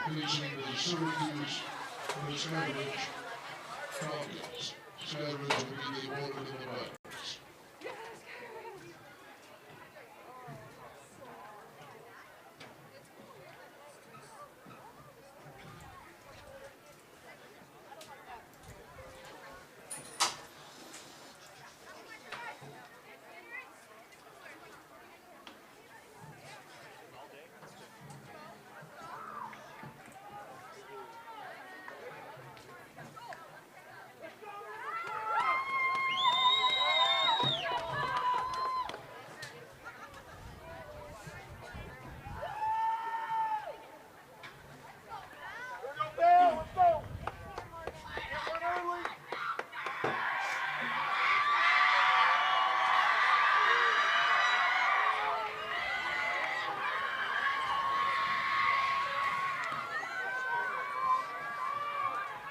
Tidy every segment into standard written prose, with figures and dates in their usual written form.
Finishing the Syracuse and the Skyridge Falcons. Skyridge will be the opponent in the finals.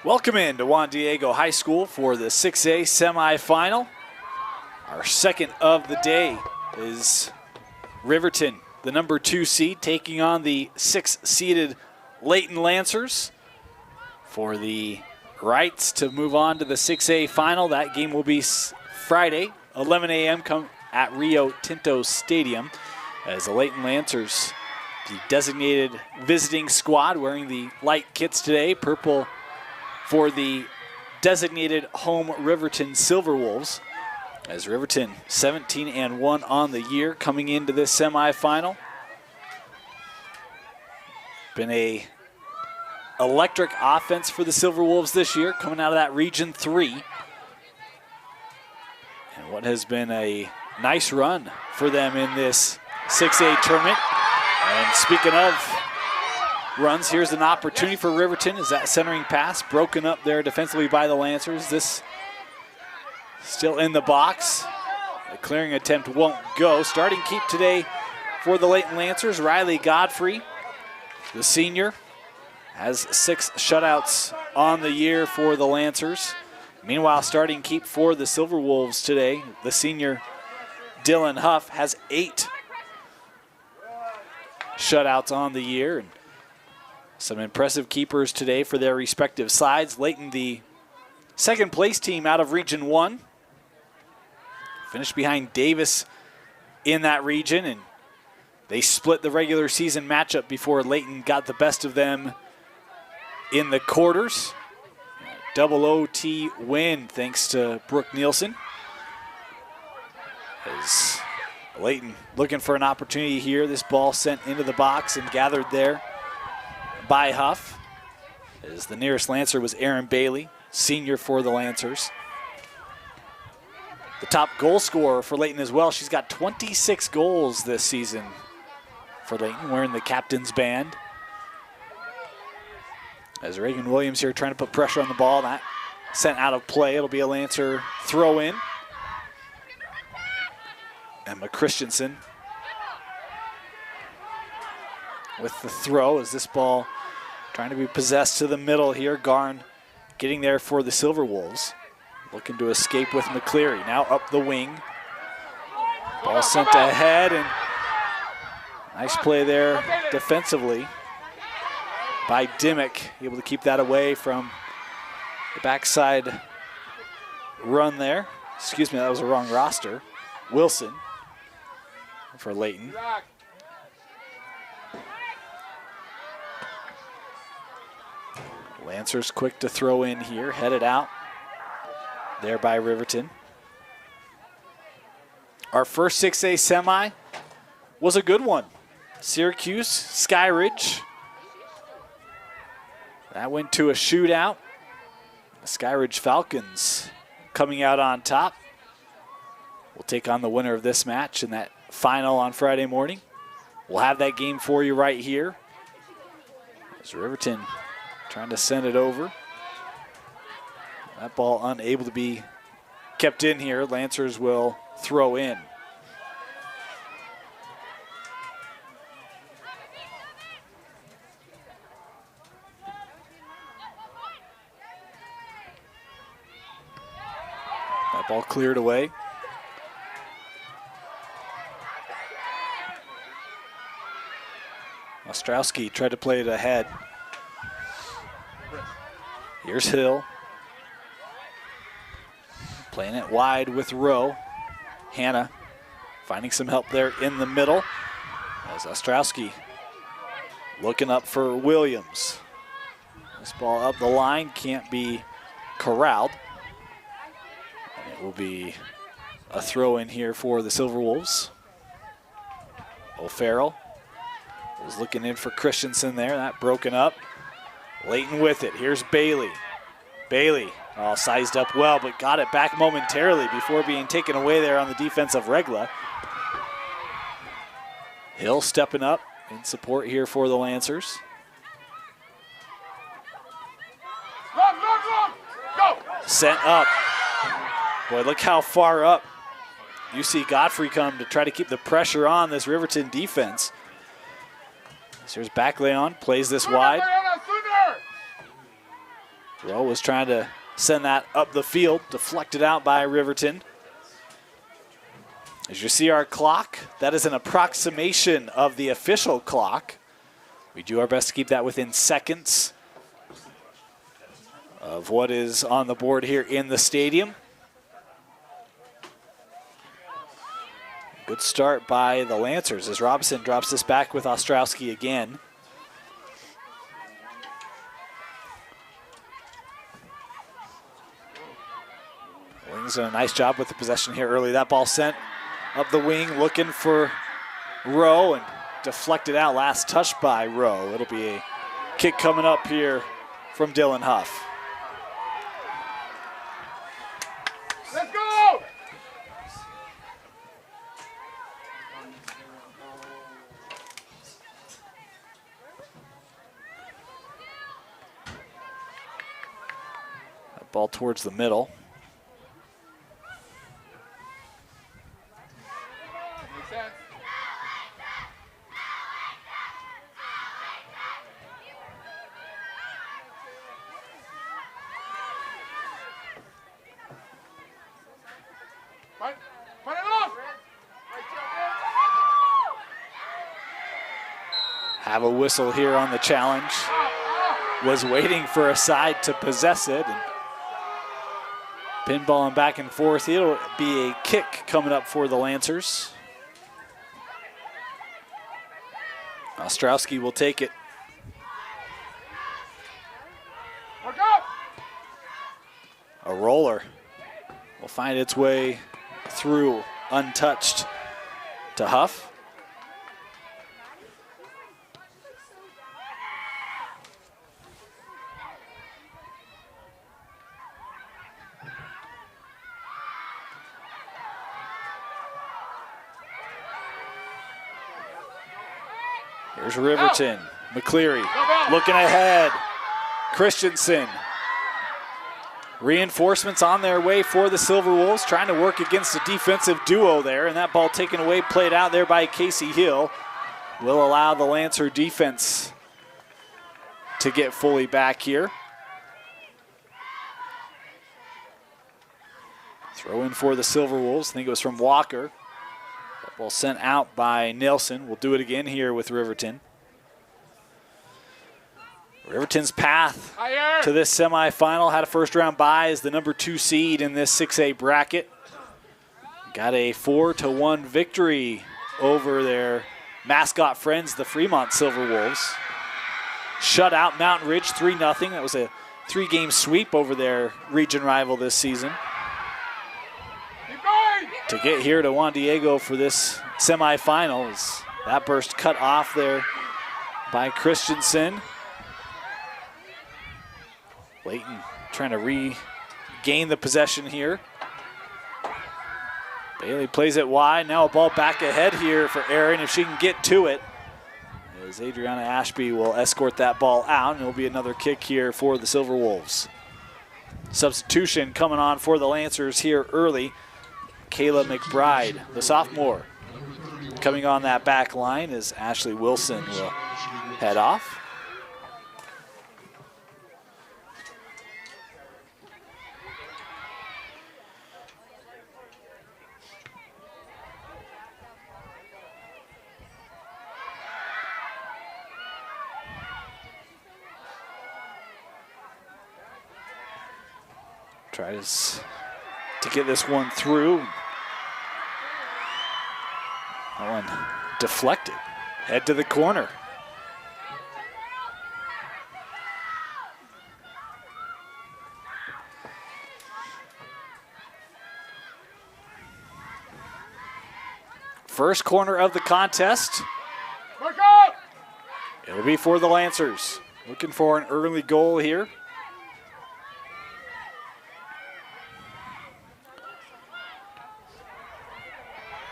Welcome in to Juan Diego High School for the 6A semifinal. Our second of the day is Riverton, the number 2 seed, taking on the 6-seeded Layton Lancers for the rights to move on to the 6A final. That game will be Friday, 11 a.m. at Rio Tinto Stadium, as the Layton Lancers, the designated visiting squad, wearing the light kits today, purple for the designated home Riverton Silverwolves, as Riverton 17-1 on the year coming into this semifinal. Been a electric offense for the Silverwolves this year, coming out of that Region 3. And what has been a nice run for them in this 6A tournament. And speaking of runs, here's an opportunity for Riverton. Is that centering pass broken up there defensively by the Lancers? This still in the box. The clearing attempt won't go. Starting keep today for the Layton Lancers, Riley Godfrey, the senior, has 6 shutouts on the year for the Lancers. Meanwhile, starting keep for the Silverwolves today, the senior Dylan Huff has 8 shutouts on the year. And some impressive keepers today for their respective sides. Layton, the second place team out of Region 1. Finished behind Davis in that region, and they split the regular season matchup before Layton got the best of them in the quarters. Double OT win thanks to Brooke Nielsen. As Layton looking for an opportunity here. This ball sent into the box and gathered there by Huff, as the nearest Lancer was Aaron Bailey, senior for the Lancers. The top goal scorer for Layton as well. She's got 26 goals this season for Layton, wearing the captain's band. As Reagan Williams here trying to put pressure on the ball. That sent out of play. It'll be a Lancer throw in. Emma Christensen with the throw, as this ball trying to be possessed to the middle here. Garn getting there for the Silverwolves. Looking to escape with McCleary. Now up the wing. Ball sent ahead, and nice play there defensively by Dimmick. Able to keep that away from the backside run there. Excuse me, that was the wrong roster. Wilson for Layton. Lancers quick to throw in here, headed out there by Riverton. Our first 6A semi was a good one. Syracuse, Skyridge. That went to a shootout. The Skyridge Falcons coming out on top. We'll take on the winner of this match in that final on Friday morning. We'll have that game for you right here. As Riverton trying to send it over. That ball unable to be kept in here. Lancers will throw in. That ball cleared away. Ostrowski tried to play it ahead. Here's Hill. Playing it wide with Rowe. Hannah finding some help there in the middle. As Ostrowski looking up for Williams. This ball up the line can't be corralled. And it will be a throw in here for the Silver Wolves. O'Farrell was looking in for Christensen there. That broken up. Layton with it. Here's Bailey. Bailey all sized up well, but got it back momentarily before being taken away there on the defense of Regla. Hill stepping up in support here for the Lancers. Go! Sent up. Boy, look how far up you see Godfrey come to try to keep the pressure on this Riverton defense. So here's Backleon, plays this wide. Rowe was trying to send that up the field, deflected out by Riverton. As you see our clock, that is an approximation of the official clock. We do our best to keep that within seconds of what is on the board here in the stadium. Good start by the Lancers as Robinson drops this back with Ostrowski again. Wings done a nice job with the possession here early. That ball sent up the wing, looking for Rowe and deflected out. Last touch by Rowe. It'll be a kick coming up here from Dylan Huff. Let's go! That ball towards the middle. Have a whistle here on the challenge. Was waiting for a side to possess it. And pinballing back and forth. It'll be a kick coming up for the Lancers. Ostrowski will take it. A roller will find its way through untouched to Huff. Here's Riverton. McCleary looking ahead. Christensen. Reinforcements on their way for the Silver Wolves, trying to work against a defensive duo there, and that ball taken away, played out there by Casey Hill. Will allow the Lancer defense to get fully back here. Throw in for the Silver Wolves. I think it was from Walker. That ball sent out by Nelson. We'll do it again here with Riverton. Riverton's path to this semifinal had a first-round bye as the number 2 seed in this 6A bracket. Got a 4-1 victory over their mascot friends, the Fremont Silver Wolves. Shut out Mountain Ridge 3-0. That was a 3-game sweep over their region rival this season. To get here to Juan Diego for this semifinals, that burst cut off there by Christensen. Layton trying to regain the possession here. Bailey plays it wide. Now a ball back ahead here for Erin if she can get to it. As Adriana Ashby will escort that ball out, and it'll be another kick here for the Silver Wolves. Substitution coming on for the Lancers here early. Kayla McBride, the sophomore, coming on that back line as Ashley Wilson will head off. Tries to get this one through. That one deflected. Head to the corner. First corner of the contest. It'll be for the Lancers. Looking for an early goal here.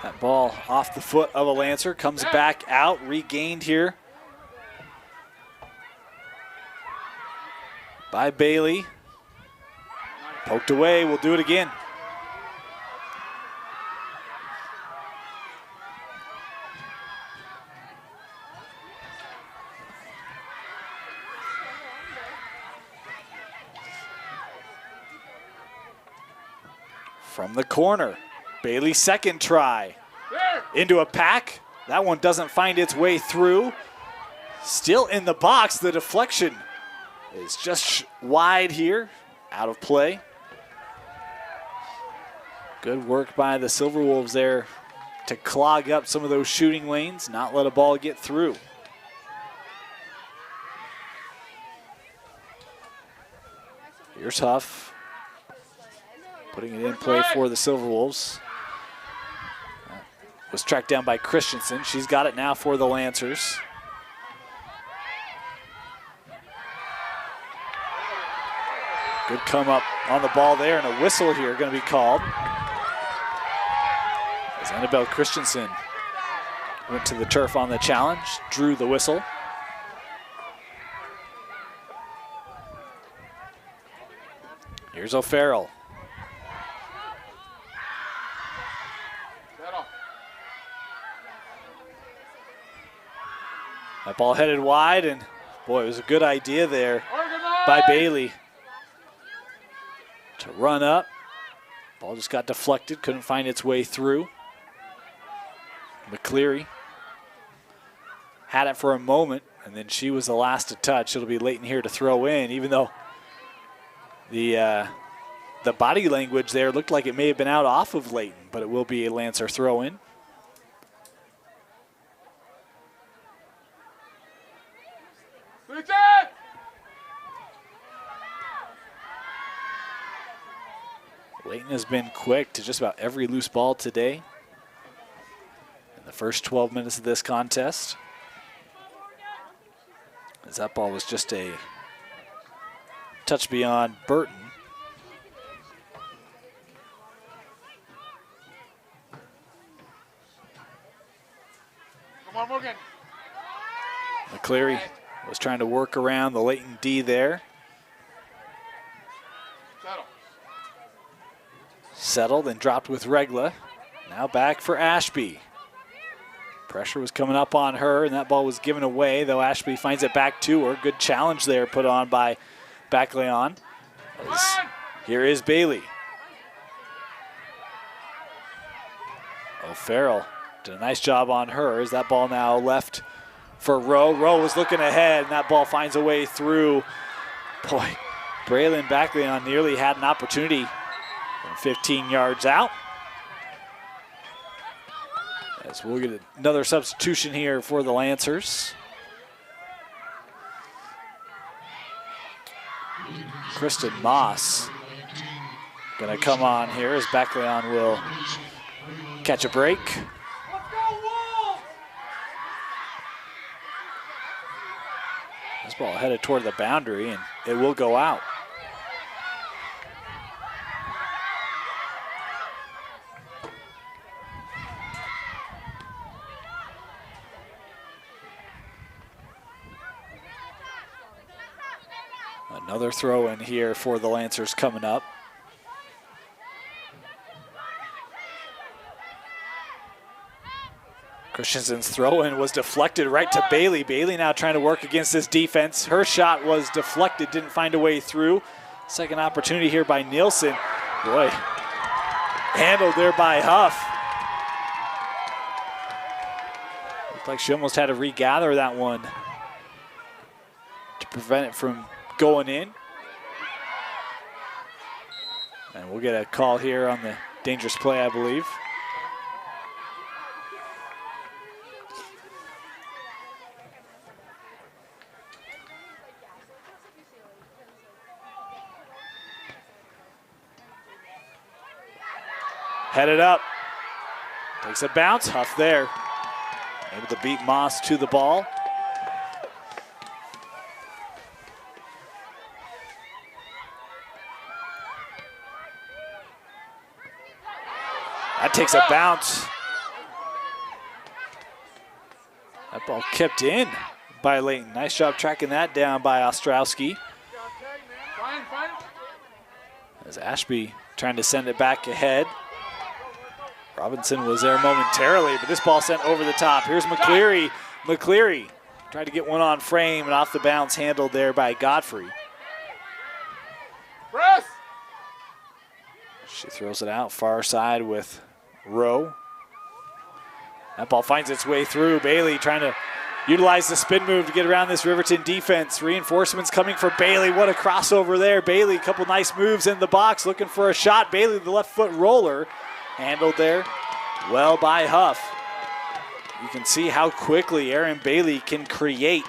That ball off the foot of a Lancer, comes back out, regained here by Bailey. Poked away, we'll do it again. From the corner, Bailey's second try. Into a pack. That one doesn't find its way through. Still in the box. The deflection is just wide here. Out of play. Good work by the Silverwolves there to clog up some of those shooting lanes, not let a ball get through. Here's Huff. Putting it in play for the Silverwolves. Was tracked down by Christensen. She's got it now for the Lancers. Good come up on the ball there, and a whistle here going to be called. As Annabelle Christensen went to the turf on the challenge, drew the whistle. Here's O'Farrell. That ball headed wide, and boy, it was a good idea there by Bailey to run up. Ball just got deflected, couldn't find its way through. McCleary had it for a moment, and then she was the last to touch. It'll be Layton here to throw in, even though the body language there looked like it may have been out off of Layton, but it will be a Lancer throw in. Layton has been quick to just about every loose ball today in the first 12 minutes of this contest. As that ball was just a touch beyond Burton. Come on, Morgan. McCleary was trying to work around the Layton D there. Settled and dropped with Regla. Now back for Ashby. Pressure was coming up on her, and that ball was given away, though Ashby finds it back to her. Good challenge there put on by Bacleon. Here is Bailey. O'Farrell did a nice job on her. Is that ball now left for Rowe? Rowe was looking ahead, and that ball finds a way through. Boy, Braylon Bacleon nearly had an opportunity. 15 yards out. As we'll get another substitution here for the Lancers. Kristen Moss gonna come on here as Bacleon will catch a break. This ball headed toward the boundary, and it will go out. Another throw in here for the Lancers coming up. Christensen's throw in was deflected right to Bailey. Bailey now trying to work against this defense. Her shot was deflected, didn't find a way through. Second opportunity here by Nielsen. Boy, handled there by Huff. Looked like she almost had to regather that one to prevent it from going in. And we'll get a call here on the dangerous play, I believe. Headed up. Takes a bounce. Huff there. Able to beat Moss to the ball. That takes a bounce. That ball kept in by Layton. Nice job tracking that down by Ostrowski. As Ashby trying to send it back ahead. Robinson was there momentarily, but this ball sent over the top. Here's McCleary. McCleary tried to get one on frame and off the bounce, handled there by Godfrey. Press. She throws it out far side with Rowe. That ball finds its way through. Bailey trying to utilize the spin move to get around this Riverton defense. Reinforcements coming for Bailey. What a crossover there. Bailey, a couple nice moves in the box, looking for a shot. Bailey, the left foot roller. Handled there well by Huff. You can see how quickly Aaron Bailey can create.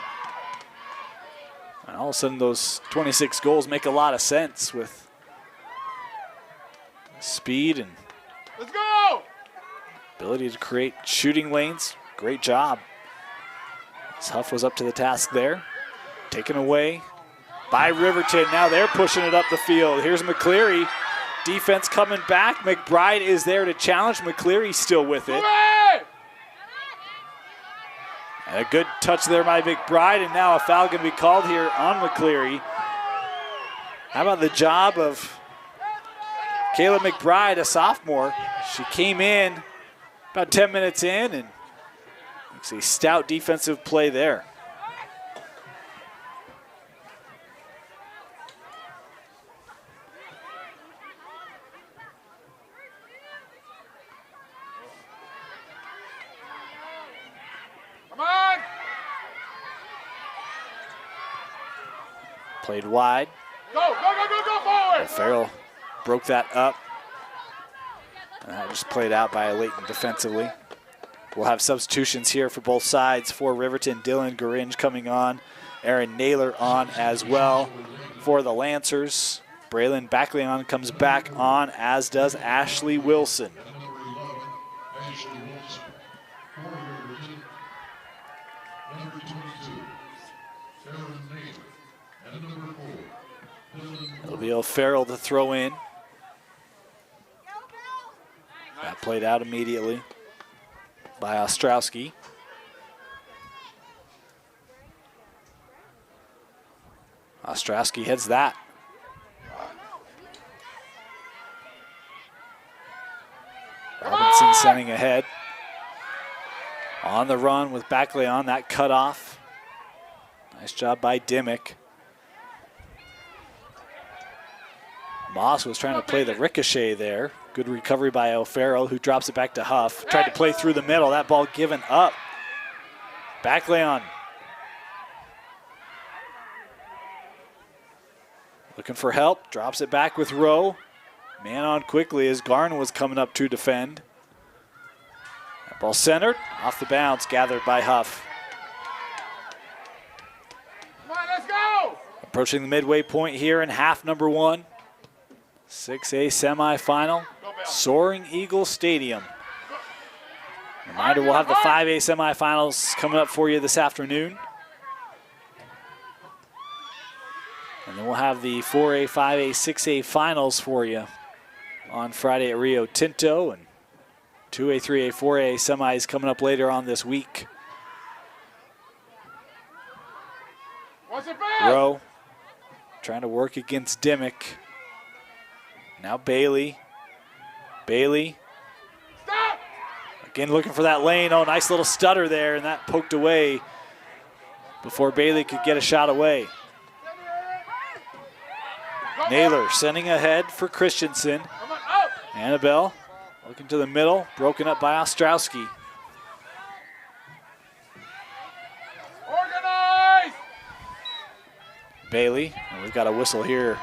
And all of a sudden those 26 goals make a lot of sense with speed and Let's go. ability to create shooting lanes. Great job. As Huff was up to the task there. Taken away by Riverton. Now they're pushing it up the field. Here's McCleary. Defense coming back. McBride is there to challenge. McCleary still with it. And a good touch there by McBride, and now a foul going to be called here on McCleary. How about the job of Kayla McBride, a sophomore? She came in about 10 minutes in, and it's a stout defensive play there. Played wide. Go forward. Farrell broke that up. And that just played out by Layton defensively. We'll have substitutions here for both sides. For Riverton, Dylan Garinge coming on. Aaron Naylor on as well. For the Lancers, Braylon Backleon comes back on, as does Ashley Wilson. It'll be O'Farrell to throw in. That played out immediately by Ostrowski. Ostrowski heads that. Robinson sending ahead. On the run with Backleon, that cut off. Nice job by Dimmick. Moss was trying to play the ricochet there. Good recovery by O'Farrell, who drops it back to Huff. Tried to play through the middle. That ball given up. Backleon. Looking for help. Drops it back with Rowe. Man on quickly as Garn was coming up to defend. That ball centered. Off the bounce. Gathered by Huff. Come on, let's go. Approaching the midway point here in half number one. 6A semifinal, Soaring Eagle Stadium. Reminder, we'll have the 5A semifinals coming up for you this afternoon. And then we'll have the 4A, 5A, 6A finals for you on Friday at Rio Tinto. And 2A, 3A, 4A semis coming up later on this week. Rowe trying to work against Dimmick. Now Bailey. Bailey. Stop. Again looking for that lane. Oh, nice little stutter there, and that poked away before Bailey could get a shot away. Naylor sending ahead for Christensen. Annabelle looking to the middle, broken up by Ostrowski. Organize. Bailey, and we've got a whistle here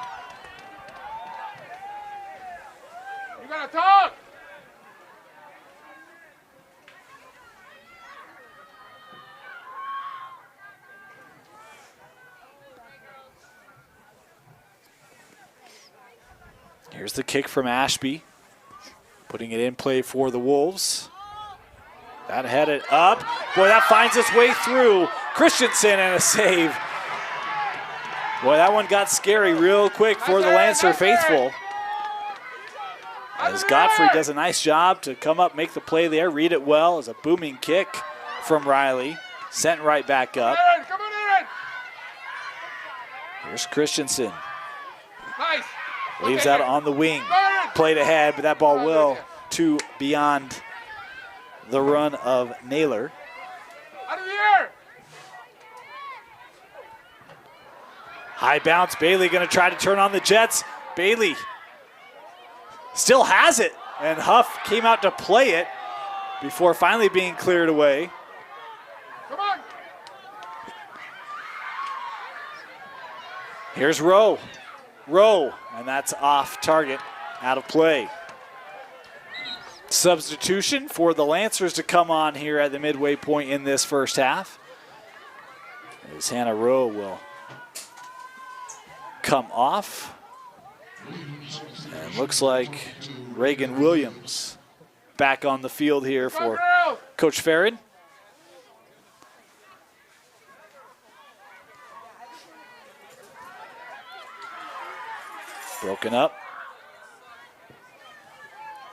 Here's the kick from Ashby. Putting it in play for the Wolves. That headed up. Boy, that finds its way through. Christensen and a save. Boy, that one got scary real quick for the Lancer faithful. As Godfrey does a nice job to come up, make the play there, read it well. As a booming kick from Riley. Sent right back up. Come on in. Here's Christensen. Nice. Leaves that on the wing. Played ahead, but that ball will to beyond the run of Naylor. Out of the air. High bounce. Bailey going to try to turn on the Jets. Bailey still has it, and Huff came out to play it before finally being cleared away. Come on. Here's Rowe. Rowe, and that's off target, out of play. Substitution for the Lancers to come on here at the midway point in this first half. As Hannah Rowe will come off. And looks like Reagan Williams back on the field here for Coach Farron. Broken up.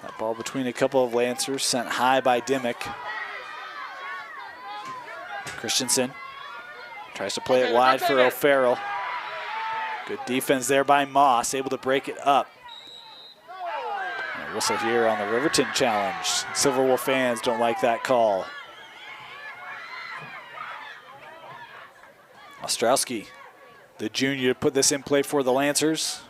That ball between a couple of Lancers, sent high by Dimmick. Christensen tries to play it wide for O'Farrell. Good defense there by Moss, able to break it up. And a whistle here on the Riverton challenge. Silverwolf fans don't like that call. Ostrowski, the junior, put this in play for the Lancers.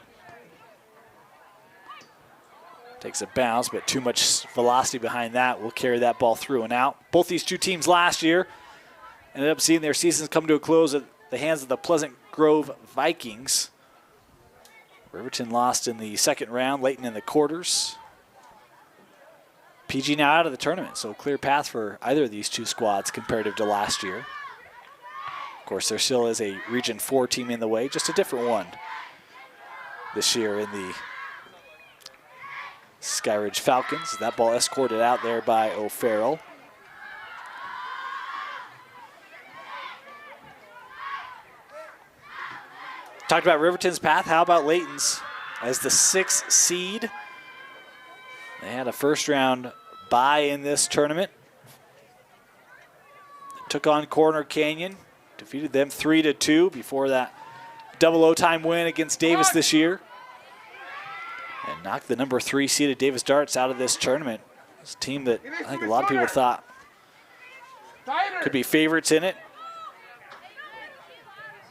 Takes a bounce, but too much velocity behind that. Will carry that ball through and out. Both these two teams last year ended up seeing their seasons come to a close at the hands of the Pleasant Grove Vikings. Riverton lost in the second round, Layton in the quarters. PG now out of the tournament, so clear path for either of these two squads comparative to last year. Of course, there still is a Region 4 team in the way, just a different one this year in the Skyridge Falcons. That ball escorted out there by O'Farrell. Talked about Riverton's path. How about Layton's? As the 6th seed, they had a first round bye in this tournament. Took on Corner Canyon, defeated them 3-2 before that double overtime win against Davis this year. And knocked the number 3 seeded Davis Darts out of this tournament. It's a team that I think a lot of people thought could be favorites in it.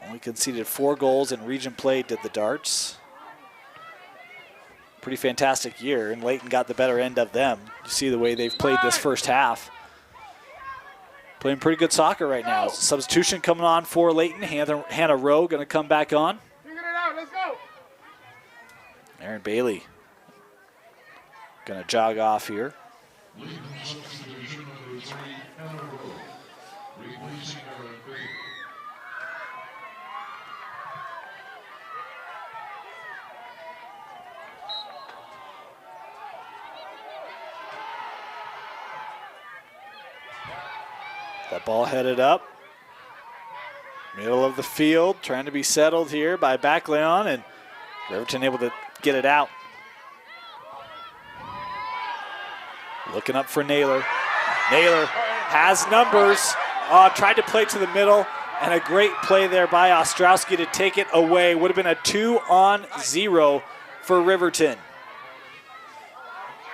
Only conceded 4 goals in region play, did the Darts. Pretty fantastic year, and Layton got the better end of them. You see the way they've played this first half. Playing pretty good soccer right now. Substitution coming on for Layton. Hannah Rowe going to come back on. Figure it out. Let's go. Aaron Bailey going to jog off here. That ball headed up. Middle of the field, trying to be settled here by Backleon, and Riverton able to get it out. Looking up for Naylor. Naylor has numbers. Tried to play to the middle, and a great play there by Ostrowski to take it away. Would have been a 2-on-0 for Riverton.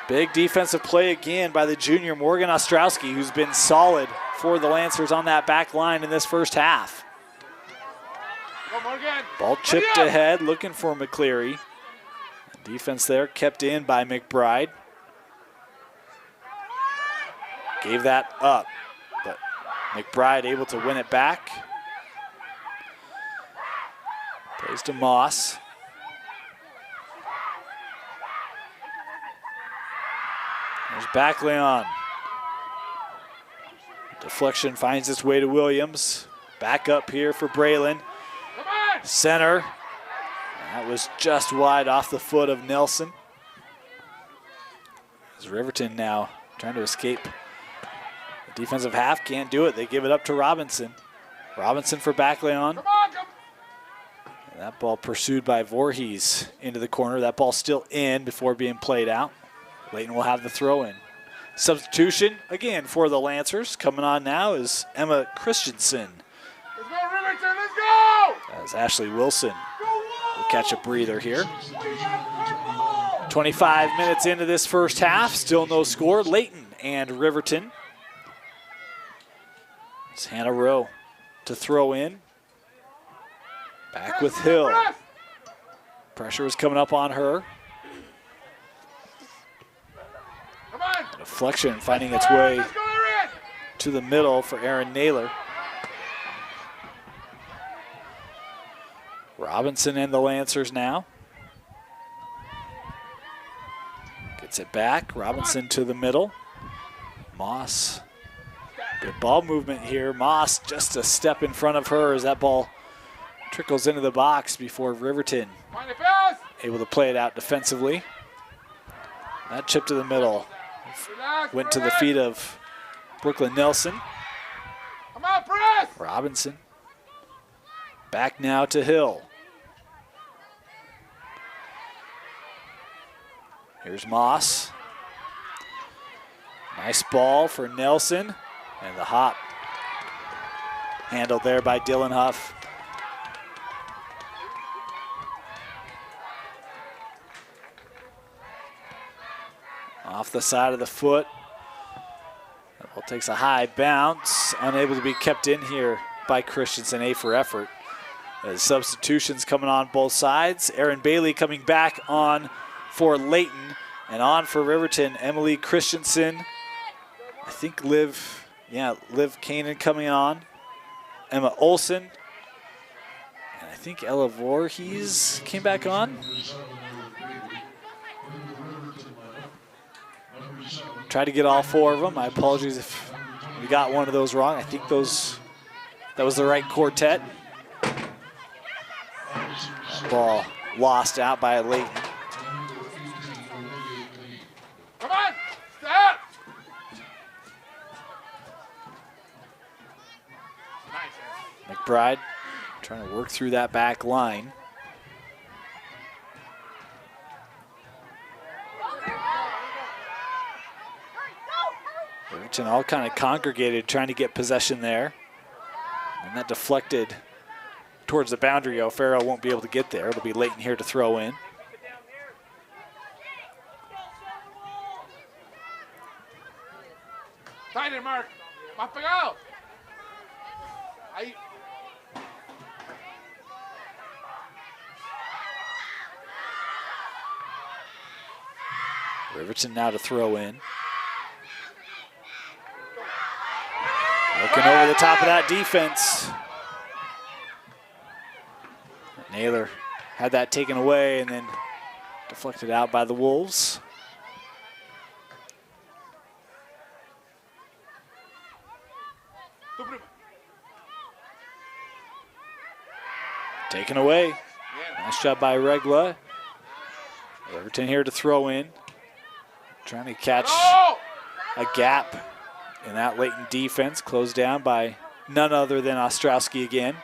Big defensive play again by the junior Morgan Ostrowski, who's been solid for the Lancers on that back line in this first half. Ball chipped ahead, looking for McCleary. Defense there kept in by McBride. Gave that up, but McBride able to win it back. Plays to Moss. There's Backleon. Deflection finds its way to Williams. Back up here for Braylon. Center. That was just wide off the foot of Nelson. As Riverton now trying to escape the defensive half, can't do it. They give it up to Robinson. Robinson for Bacleon. Come on, come. And that ball pursued by Voorhees into the corner. That ball still in before being played out. Layton will have the throw in. Substitution again for the Lancers. Coming on now is Emma Christensen. Let's go, Riverton, let's go! As Ashley Wilson will catch a breather here. 25 minutes into this first half, still no score. Layton and Riverton. It's Hannah Rowe to throw in. Back with Hill. Pressure was coming up on her. Come on. A deflection finding its way Let's go, Erin. to the middle for Erin Naylor. Robinson and the Lancers now. Gets it back. Robinson to the middle. Moss. Good ball movement here. Moss just a step in front of her as that ball trickles into the box before Riverton Find it fast. able to play it out defensively. That chip to the middle. Relax, Went to the relax. feet of Brooklyn Nelson. Come on, press. Robinson. Back now to Hill. Here's Moss. Nice ball for Nelson. And the hop handled there by Dylan Huff. Off the side of the foot. That ball takes a high bounce. Unable to be kept in here by Christensen. A for effort. As substitutions coming on both sides. Aaron Bailey coming back on for Layton. And on for Riverton, Emily Christensen. I think Liv Kanan coming on. Emma Olson. And I think Ella Voorhees came back on. Tried to get all four of them. My apologies if we got one of those wrong. I think that was the right quartet. That ball lost out by Layton. Come on. Stop. Nice. McBride trying to work through that back line. Riverton all kind of congregated trying to get possession there. And that deflected towards the boundary. O'Farrell won't be able to get there. It'll be Layton here to throw in. Tight it, Mark. Más pegado. Ahí. Riverton now to throw in. Looking over the top of that defense. Naylor had that taken away and then deflected out by the Wolves. Taken away. Nice job by Regla. Riverton here to throw in. Trying to catch a gap in that Layton defense. Closed down by none other than Ostrowski again.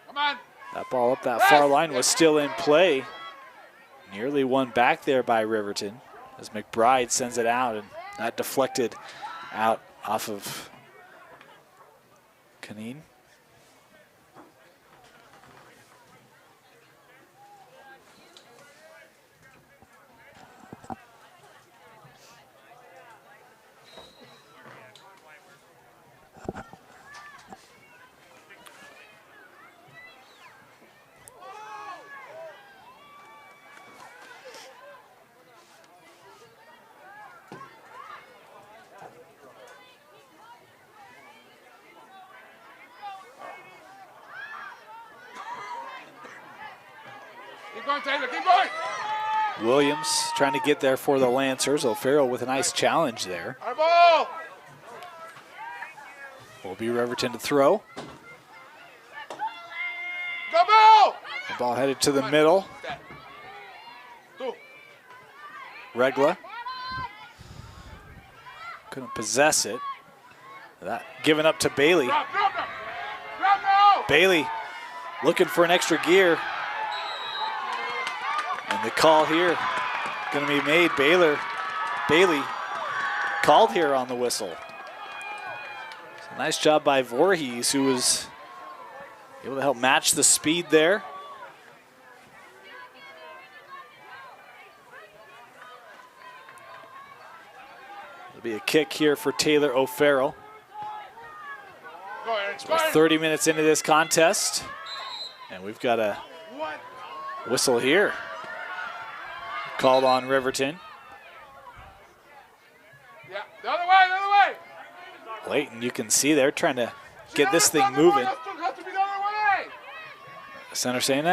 Come on. That ball up that far line was still in play. Nearly won back there by Riverton as McBride sends it out, and that deflected out off of Canine. Keep going, Taylor. Keep going. Williams trying to get there for the Lancers. O'Farrell with a nice challenge there. Our ball. Will be Riverton to throw. Go, Bill. The ball headed to the middle. Two. Regla. Couldn't possess it. That given up to Bailey. Bailey looking for an extra gear. And the call here going to be made. Bailey called here on the whistle. So nice job by Voorhees, who was able to help match the speed there. There'll be a kick here for Taylor O'Farrell. So we're 30 minutes into this contest, and we've got a whistle here called on Riverton. Yeah, the other way. Layton, you can see they're trying to get this thing moving. Center saying,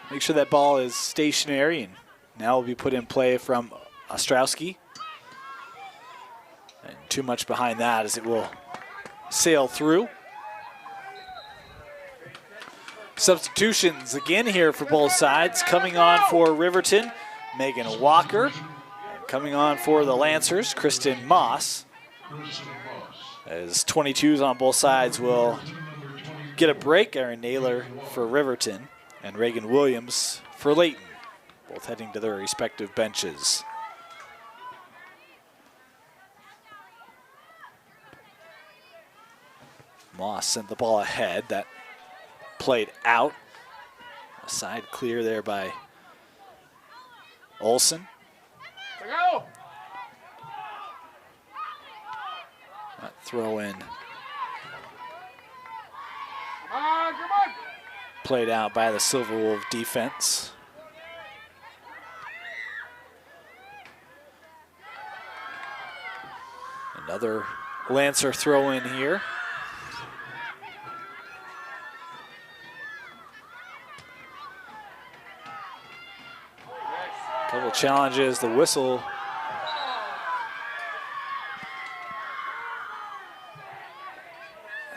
make sure that ball is stationary, and now will be put in play from Ostrowski. And too much behind that as it will sail through. Substitutions again here for both sides. Coming on for Riverton, Megan Walker. And coming on for the Lancers, Kristen Moss. As 22s on both sides will get a break. Erin Naylor for Riverton and Reagan Williams for Layton, both heading to their respective benches. Moss sent the ball ahead. That played out. A side clear there by Olsen. That throw in. Played out by the Silver Wolf defense. Another Lancer throw in here. Couple challenges, the whistle.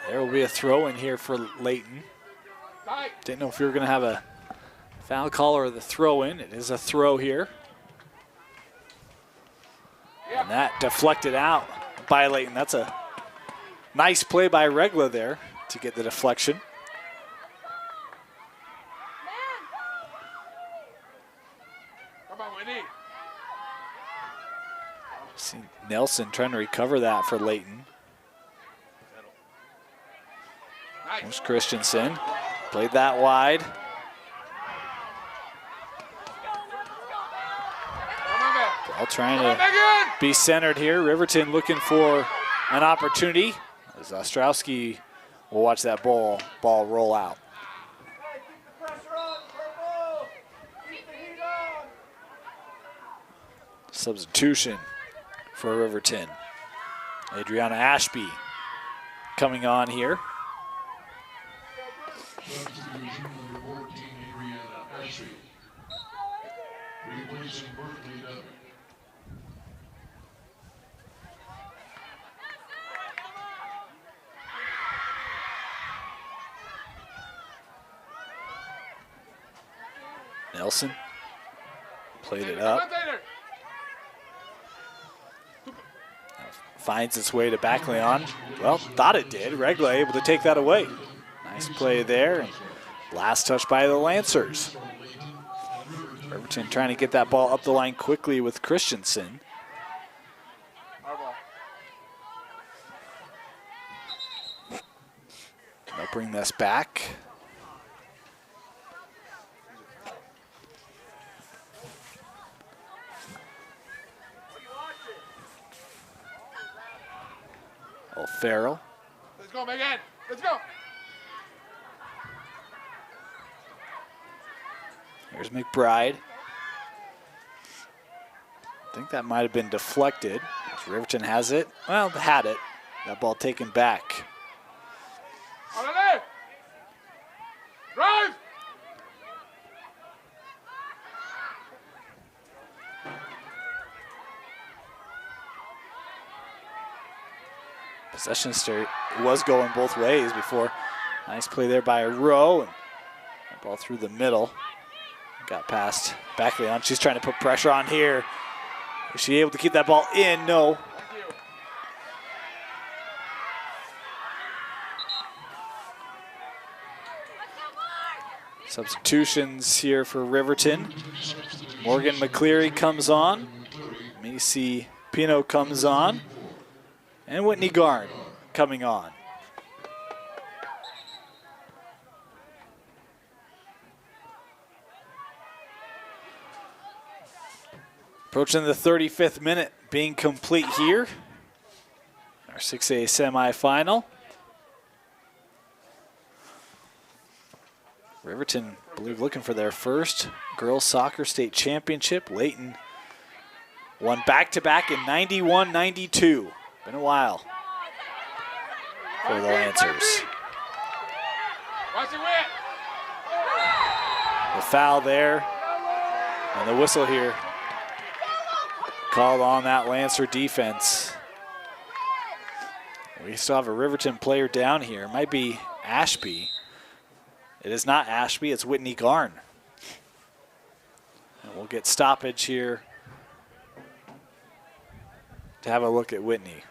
There will be a throw in here for Layton. Didn't know if we were going to have a foul call or the throw in. It is a throw here. And that deflected out by Layton. That's a nice play by Regla there to get the deflection. See Nelson trying to recover that for Layton. There's Christensen. Played that wide. All trying to be centered here. Riverton looking for an opportunity as Ostrowski will watch that ball roll out. Substitution for Riverton. Adriana Ashby coming on here. Substitution number 14, Adriana Ashby. Replacing Berkeley Devon. Nelson played it up. Finds its way to Backleon. Well, thought it did. Regla able to take that away. Nice play there. And last touch by the Lancers. Riverton trying to get that ball up the line quickly with Christensen. They'll bring this back. O'Farrell. Let's go, Megan. Let's go. Here's McBride. I think that might have been deflected. Riverton has it. Well, had it. That ball taken back. Drive. Possession start was going both ways before. Nice play there by Rowe. And that ball through the middle. Got past Beckley on. She's trying to put pressure on here. Is she able to keep that ball in? No. Substitutions here for Riverton. Morgan McCleary comes on. Macy Pino comes on. And Whitney Garn coming on. Approaching the 35th minute, being complete here. Our 6A semifinal. Riverton, I believe, looking for their first girls soccer state championship. Layton won back-to-back in 91-92. Been a while for the Lancers. The foul there, and the whistle here. Called on that Lancer defense. We still have a Riverton player down here. It might be Ashby. It is not Ashby, it's Whitney Garn. And we'll get stoppage here to have a look at Whitney.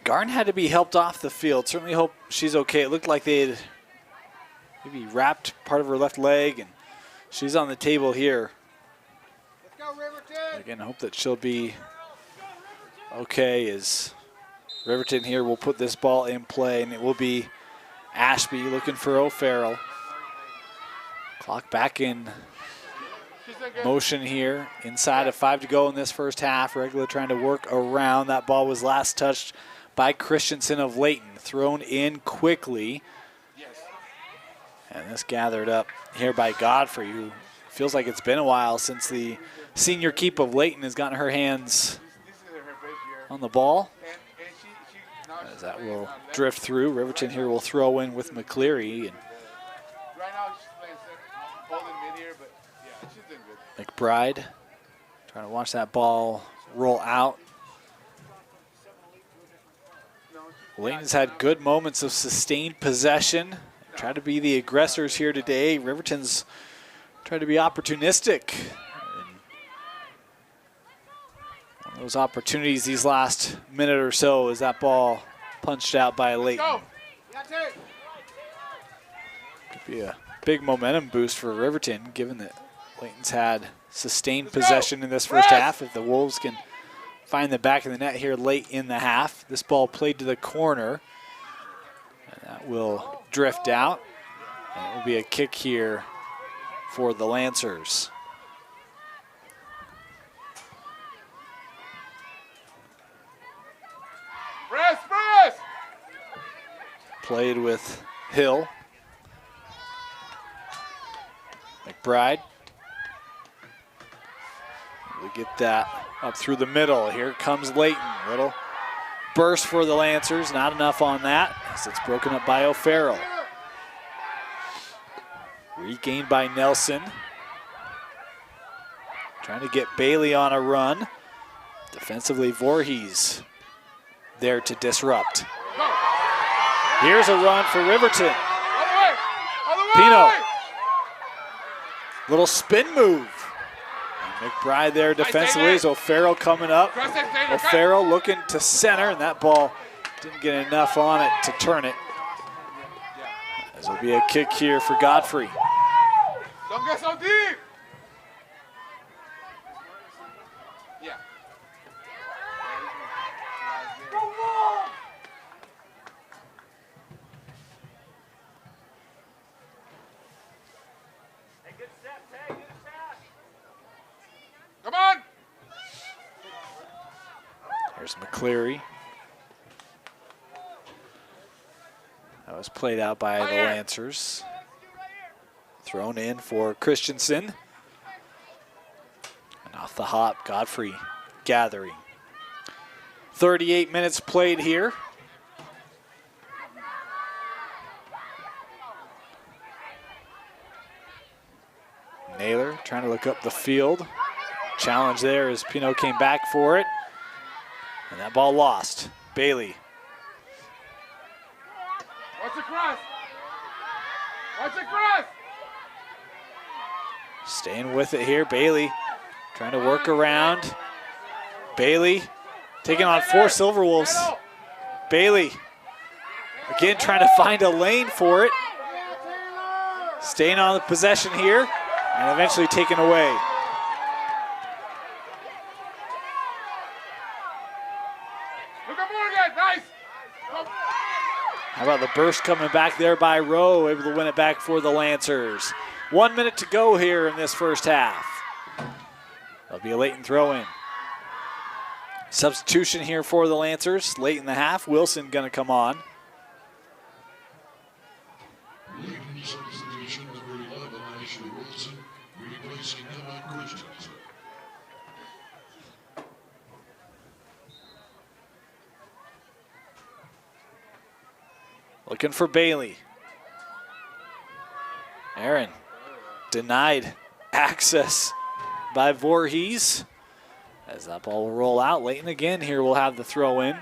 Garn had to be helped off the field. Certainly hope she's okay. It looked like they had maybe wrapped part of her left leg, and she's on the table here. Let's go, Riverton. Again, I hope that she'll be okay as Riverton here will put this ball in play, and it will be Ashby looking for O'Farrell. Clock back in motion here. Inside of 5 to go in this first half. Regula trying to work around. That ball was last touched by Christensen of Layton. Thrown in quickly. And this gathered up here by Godfrey, who feels like it's been a while since the senior keep of Layton has gotten her hands on the ball. As that will drift through. Riverton here will throw in with McCleary. And Right now she's playing holding mid here, but yeah, she's doing good. McBride trying to watch that ball roll out. Layton's had good moments of sustained possession. Tried to be the aggressors here today. Riverton's tried to be opportunistic. And one of those opportunities these last minute or so is that ball punched out by Layton. Could be a big momentum boost for Riverton, given that Layton's had sustained possession in this first half. If the Wolves can find the back of the net here late in the half. This ball played to the corner. And that will drift out. And it will be a kick here for the Lancers. Press, press! Played with Hill. McBride. We get that up through the middle. Here comes Layton. Little burst for the Lancers. Not enough on that as it's broken up by O'Farrell. Regained by Nelson. Trying to get Bailey on a run. Defensively, Voorhees there to disrupt. Here's a run for Riverton. Pino. Little spin move. And McBride there defensively as O'Farrell coming up. O'Farrell looking to center, and that ball didn't get enough on it to turn it. This will be a kick here for Godfrey. Don't get so deep! Yeah. Come on! Here's McCleary. That was played out by the Lancers. Thrown in for Christensen. And off the hop, Godfrey gathering. 38 minutes played here. Naylor trying to look up the field. Challenge there as Pino came back for it. And that ball lost. Bailey. Watch the cross! Watch the cross! Staying with it here, Bailey trying to work around. Bailey taking on 4 Silverwolves. Bailey again trying to find a lane for it. Staying on the possession here and eventually taken away. Look at Morgan, nice! How about the burst coming back there by Rowe, able to win it back for the Lancers. 1 minute to go here in this first half. That'll be a Layton throw-in. Substitution here for the Lancers. Late in the half, Wilson gonna come on. Layton substitution number 11, Ashley Wilson, replacing Emma Christensen. Looking for Bailey. Aaron denied access by Voorhees. As that ball will roll out, Layton again here will have the throw in.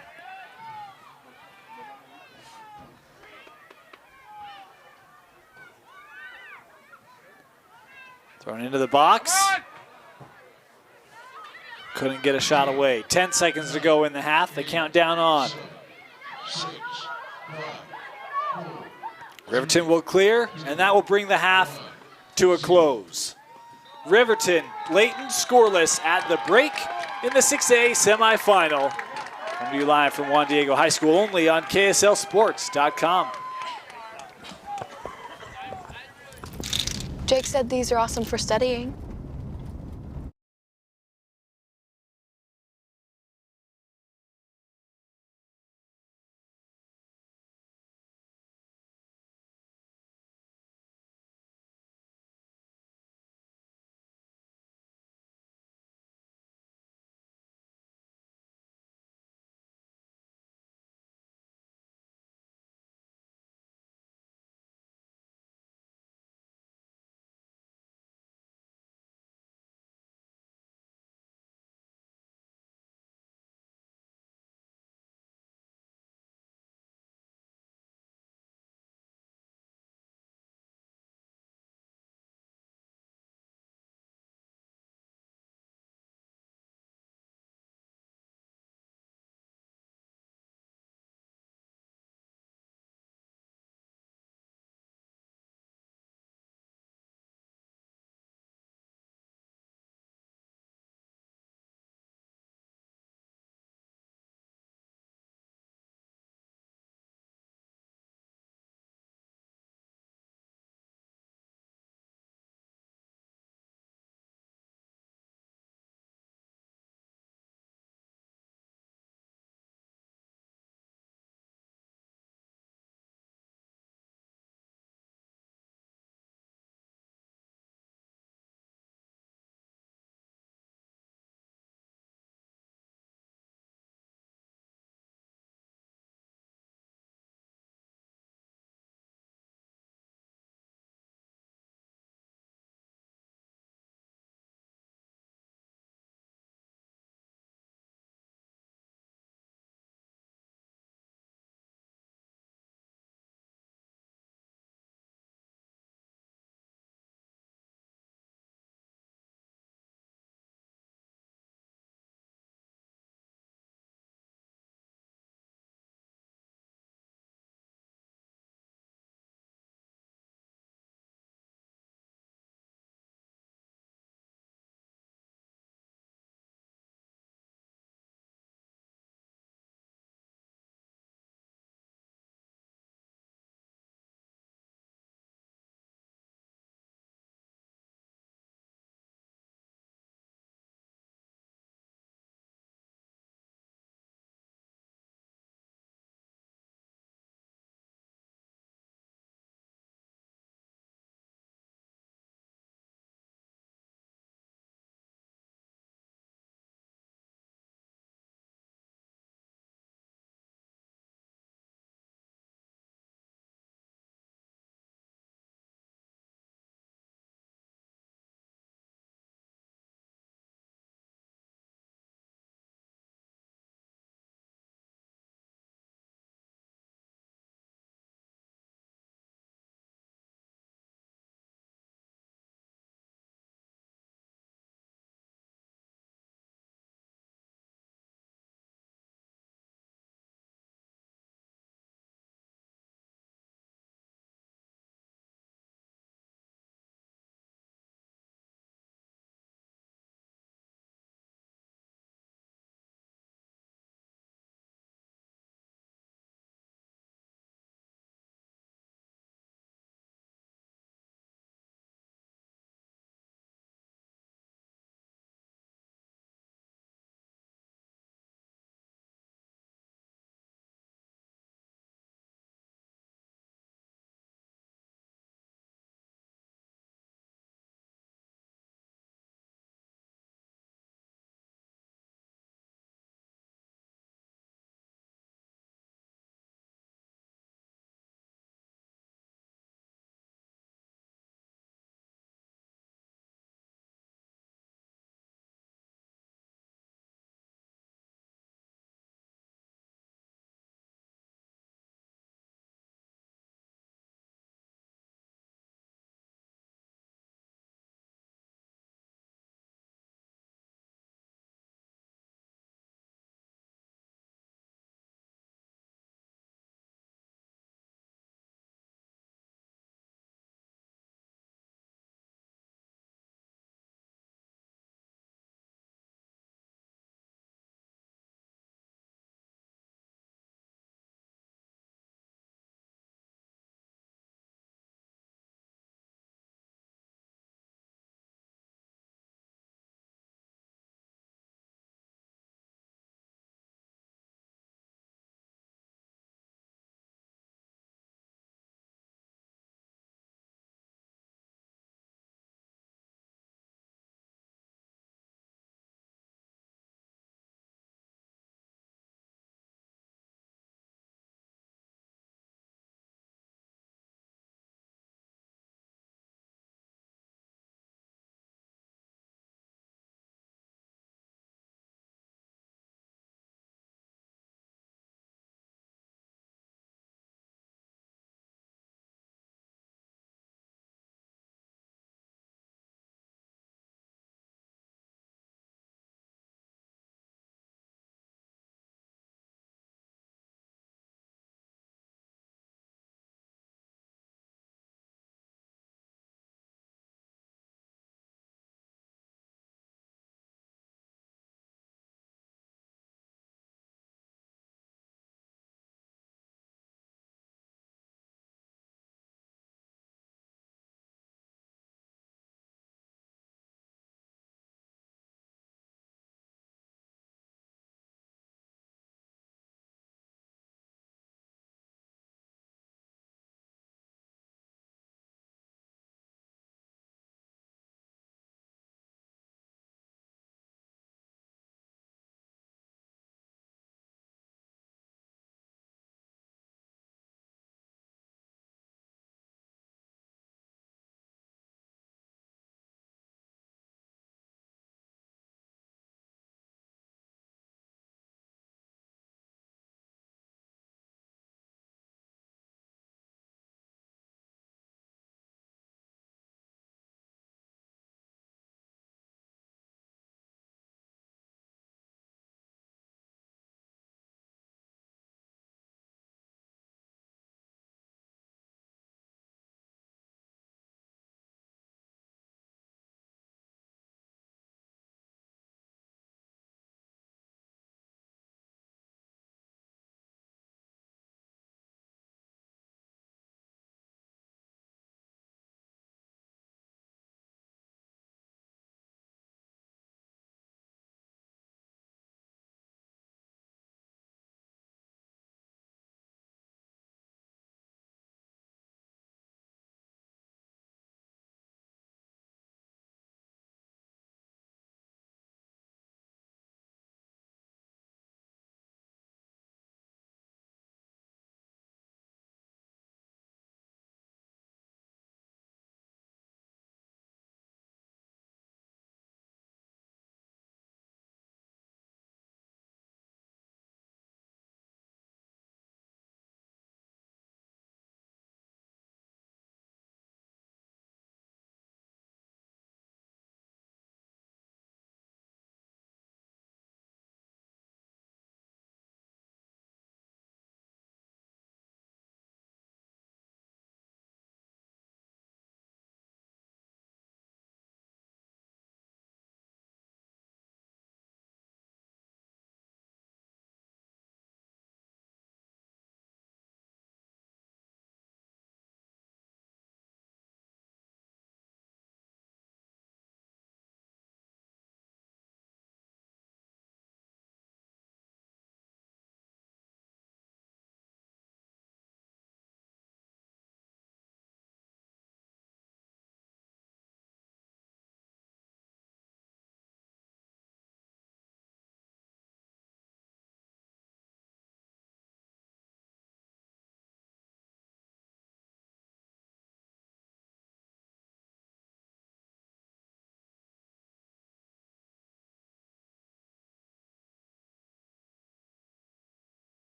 Thrown into the box. Couldn't get a shot away. 10 seconds to go in the half. The countdown on. 6, 5, 4, Riverton will clear, and that will bring the half to a close. Riverton, Layton scoreless at the break in the 6A semifinal. Coming to you live from Juan Diego High School only on KSLSports.com. Jake said these are awesome for studying.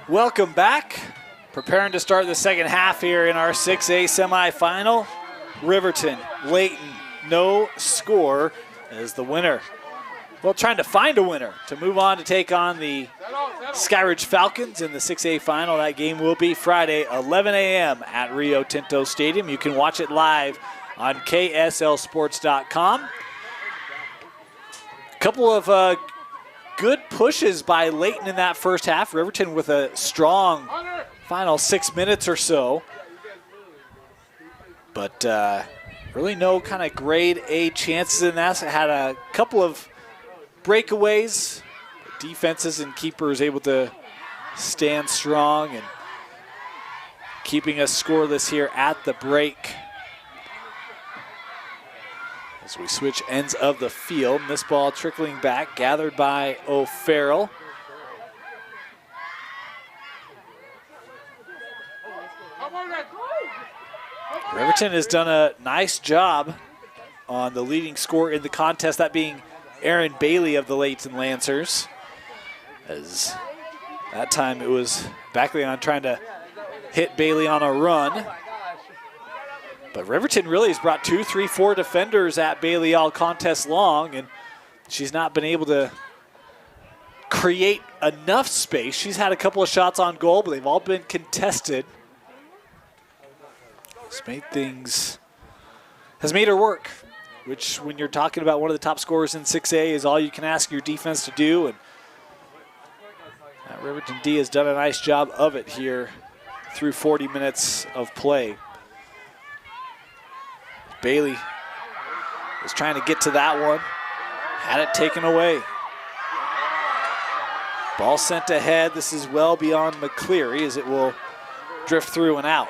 Welcome back. Preparing to start the second half here in our 6A semifinal. Riverton, Layton, no score as the winner. Well, trying to find a winner to move on to take on the Skyridge Falcons in the 6A final. That game will be Friday, 11 a.m. at Rio Tinto Stadium. You can watch it live on KSLSports.com. A couple of good pushes by Layton in that first half. Riverton with a strong final 6 minutes or so. But really no kind of grade A chances in that. So had a couple of breakaways. Defenses and keepers able to stand strong and keeping us scoreless here at the break. As we switch ends of the field, and this ball trickling back, gathered by O'Farrell. Riverton has done a nice job on the leading scorer in the contest, that being Aaron Bailey of the Layton Lancers. As that time it was Backleon trying to hit Bailey on a run. But Riverton really has brought 2, 3, 4 defenders at Bailey all contest long, and she's not been able to create enough space. She's had a couple of shots on goal, but they've all been contested. Has made her work, which when you're talking about one of the top scorers in 6A is all you can ask your defense to do. And Riverton D has done a nice job of it here through 40 minutes of play. Bailey was trying to get to that one, had it taken away. Ball sent ahead. This is well beyond McCleary as it will drift through and out.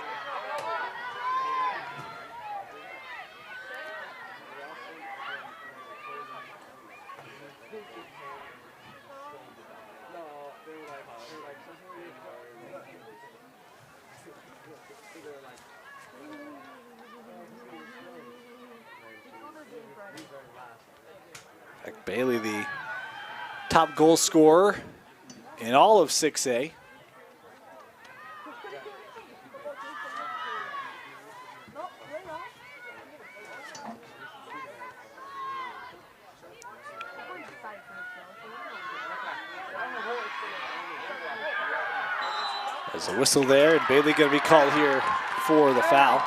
Bailey, the top goal scorer in all of 6A. There's a whistle there, and Bailey going to be called here for the foul.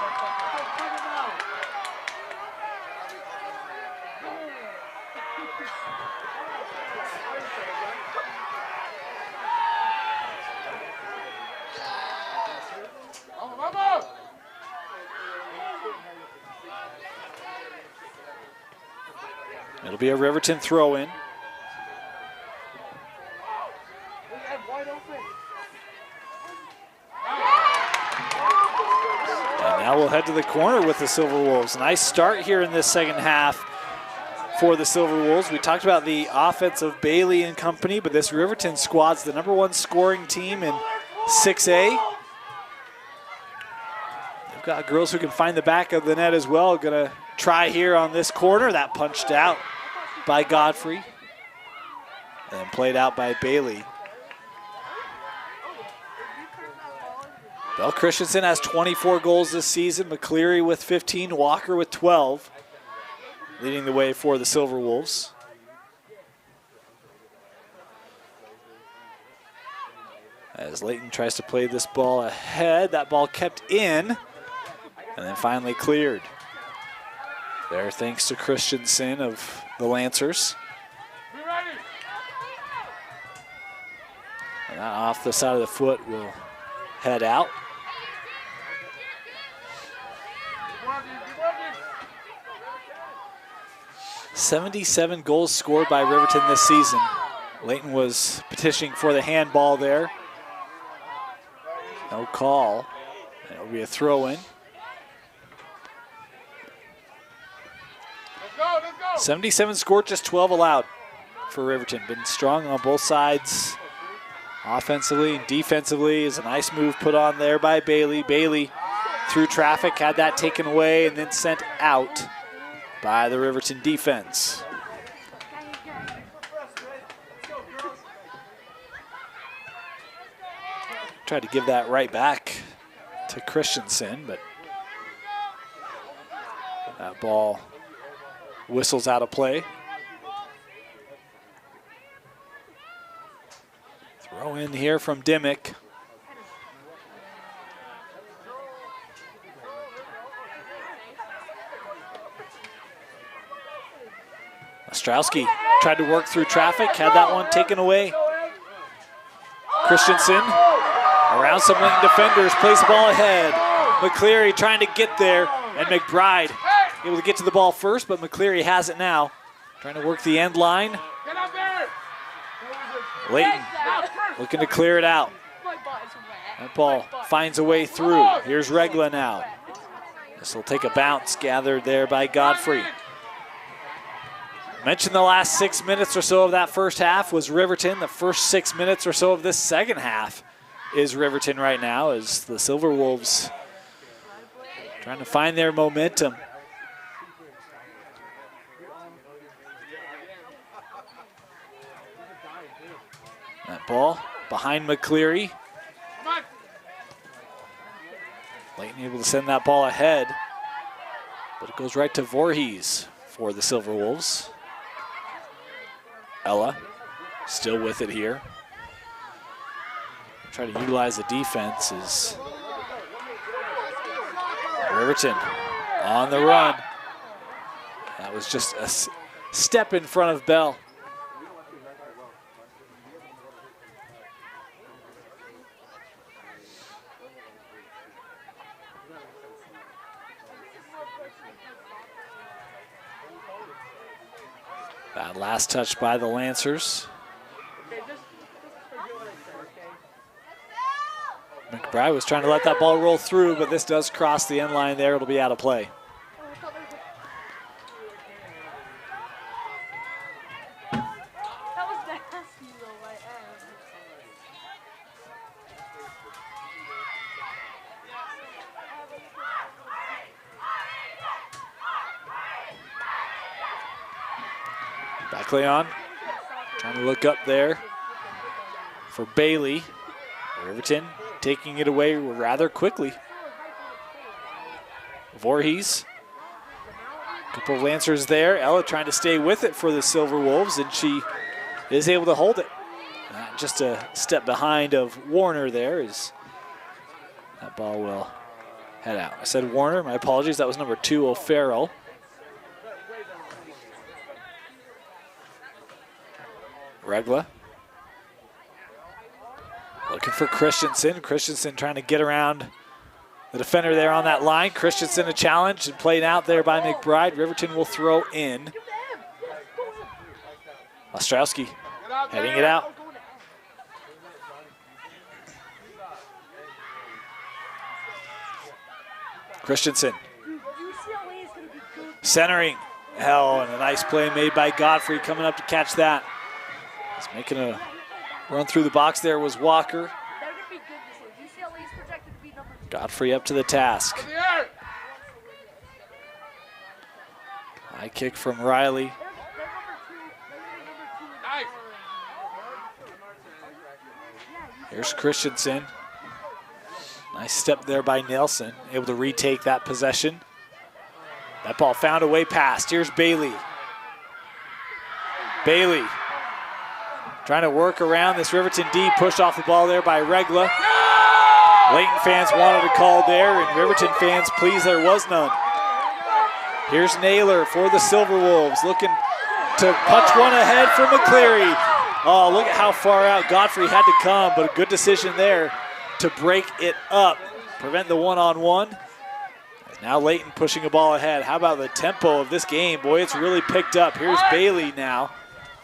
It'll be a Riverton throw-in. And now we'll head to the corner with the Silver Wolves. Nice start here in this second half for the Silver Wolves. We talked about the offense of Bailey and company, but this Riverton squad's the #1 scoring team in 6A. They've got girls who can find the back of the net as well. Gonna try here on this corner. That punched out by Godfrey and played out by Bailey. Belle Christensen has 24 goals this season. McCleary with 15, Walker with 12, leading the way for the Silver Wolves. As Layton tries to play this ball ahead, that ball kept in and then finally cleared. There, thanks to Christensen of the Lancers. And that off the side of the foot will head out. '77 goals scored by Riverton this season. Layton was petitioning for the handball there. No call. It'll be a throw-in. 77 scored, just 12 allowed for Riverton. Been strong on both sides, offensively and defensively. Is a nice move put on there by Bailey. Bailey through traffic, had that taken away and then sent out by the Riverton defense. Tried to give that right back to Christensen, but that ball whistles out of play. Throw in here from Dimmick. Ostrowski tried to work through traffic, had that one taken away. Christensen around some Layton defenders, plays the ball ahead. McCleary trying to get there, and McBride able to get to the ball first, but McCleary has it now. Trying to work the end line. Layton looking to clear it out. That ball finds a way through. Here's Regla now. This will take a bounce, gathered there by Godfrey. Mentioned the last 6 minutes or so of that first half was Riverton. The first 6 minutes or so of this second half is Riverton right now, as the Silver Wolves trying to find their momentum. That ball behind McCleary. Layton able to send that ball ahead, but it goes right to Voorhees for the Silver Wolves. Ella still with it here. Try to utilize the defense is Riverton on the run. That was just a step in front of Bell. That last touch by the Lancers. McBride was trying to let that ball roll through, but this does cross the end line there. It'll be out of play. Leon trying to look up there for Bailey. Riverton taking it away rather quickly. Voorhees. Couple of Lancers there. Ella trying to stay with it for the Silver Wolves, and she is able to hold it. Just a step behind of Warner there as that ball will head out. I said Warner, my apologies. That was number 2, O'Farrell. Regla looking for Christensen. Christensen trying to get around the defender there on that line. Christensen a challenge and played out there by McBride. Riverton will throw in. Ostrowski heading it out. Christensen centering. Hell, and a nice play made by Godfrey coming up to catch that. He's making a run through the box there was Walker. Godfrey up to the task. High kick from Riley. Here's Christensen. Nice step there by Nelson, able to retake that possession. That ball found a way past. Here's Bailey. Bailey trying to work around this Riverton D, pushed off the ball there by Regla. Layton fans wanted a call there, and Riverton fans pleased there was none. Here's Naylor for the Silver Wolves, looking to punch one ahead for McCleary. Oh, look at how far out Godfrey had to come, but a good decision there to break it up, prevent the one-on-one. Now Layton pushing a ball ahead. How about the tempo of this game? Boy, it's really picked up. Here's Bailey now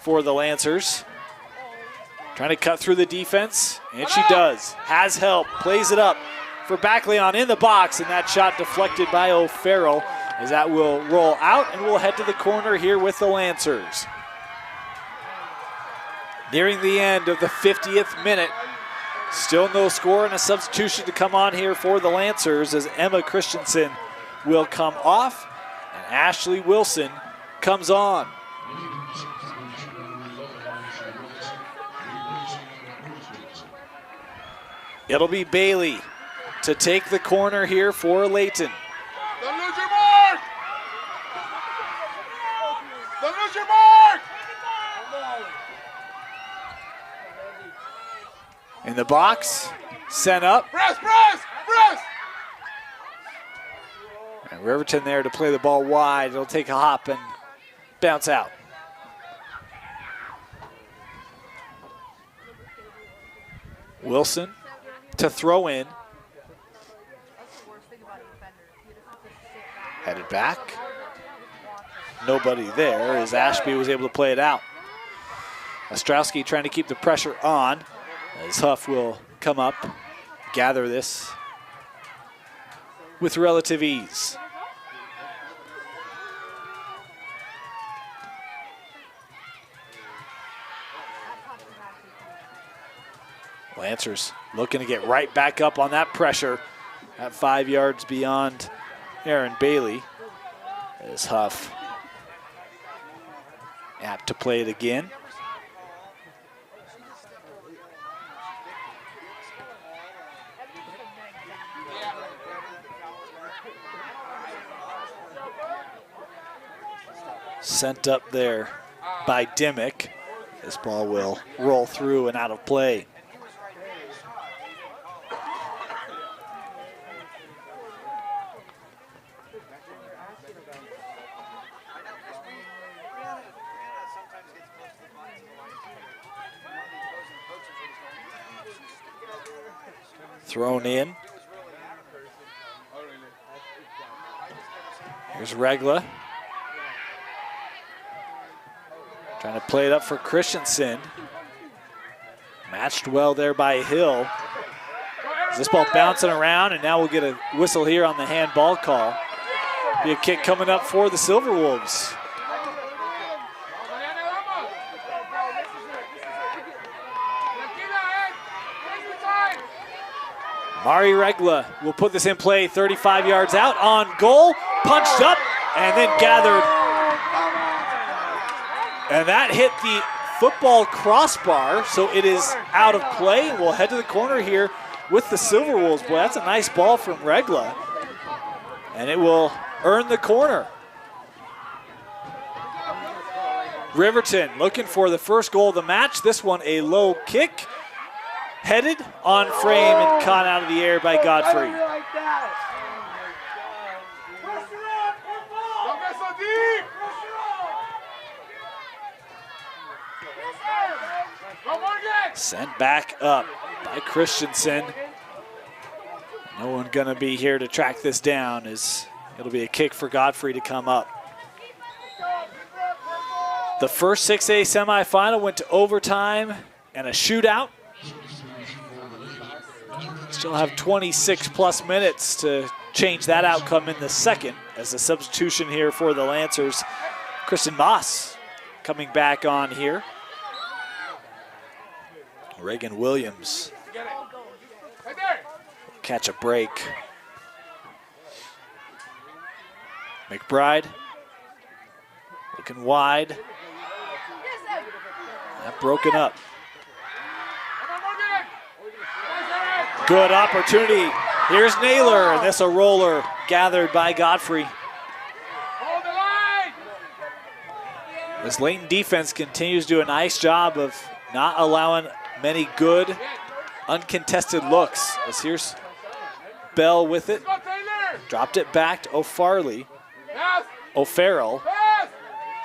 for the Lancers. Trying to cut through the defense, and she does. Has help, plays it up for Backleon in the box, and that shot deflected by O'Farrell as that will roll out, and we'll head to the corner here with the Lancers. Nearing the end of the 50th minute. Still no score, and a substitution to come on here for the Lancers as Emma Christensen will come off, and Ashley Wilson comes on. It'll be Bailey to take the corner here for Layton. Don't lose your mark! Don't lose your mark! In the box, sent up. Press, press, press! And Riverton there to play the ball wide. It'll take a hop and bounce out. Wilson to throw in. Headed back. Nobody there as Ashby was able to play it out. Ostrowski trying to keep the pressure on as Huff will come up, gather this with relative ease. Lancers looking to get right back up on that pressure at 5 yards beyond Aaron Bailey. As Huff apt to play it again. Sent up there by Dimmick. This ball will roll through and out of play. Thrown in. Here's Regla. Trying to play it up for Christensen. Matched well there by Hill. This ball bouncing around, and now we'll get a whistle here on the handball call. Be a kick coming up for the Silver Wolves. Mari Regla will put this in play 35 yards out on goal, punched up, and then gathered. And that hit the football crossbar, so it is out of play. We'll head to the corner here with the Silver Wolves. Boy, that's a nice ball from Regla. And it will earn the corner. Riverton looking for the first goal of the match. This one a low kick. Headed on frame and caught out of the air by Godfrey. Sent back up by Christensen. No one gonna be here to track this down as it'll be a kick for Godfrey to come up. The first 6A semifinal went to overtime and a shootout. Still have 26 plus minutes to change that outcome in the second as a substitution here for the Lancers. Kristen Moss coming back on here. Reagan Williams catch a break. McBride looking wide. That broken up. Good opportunity. Here's Naylor, and this a roller gathered by Godfrey. This Layton defense continues to do a nice job of not allowing many good uncontested looks. As here's Bell with it. Dropped it back to O'Farley. O'Farrell.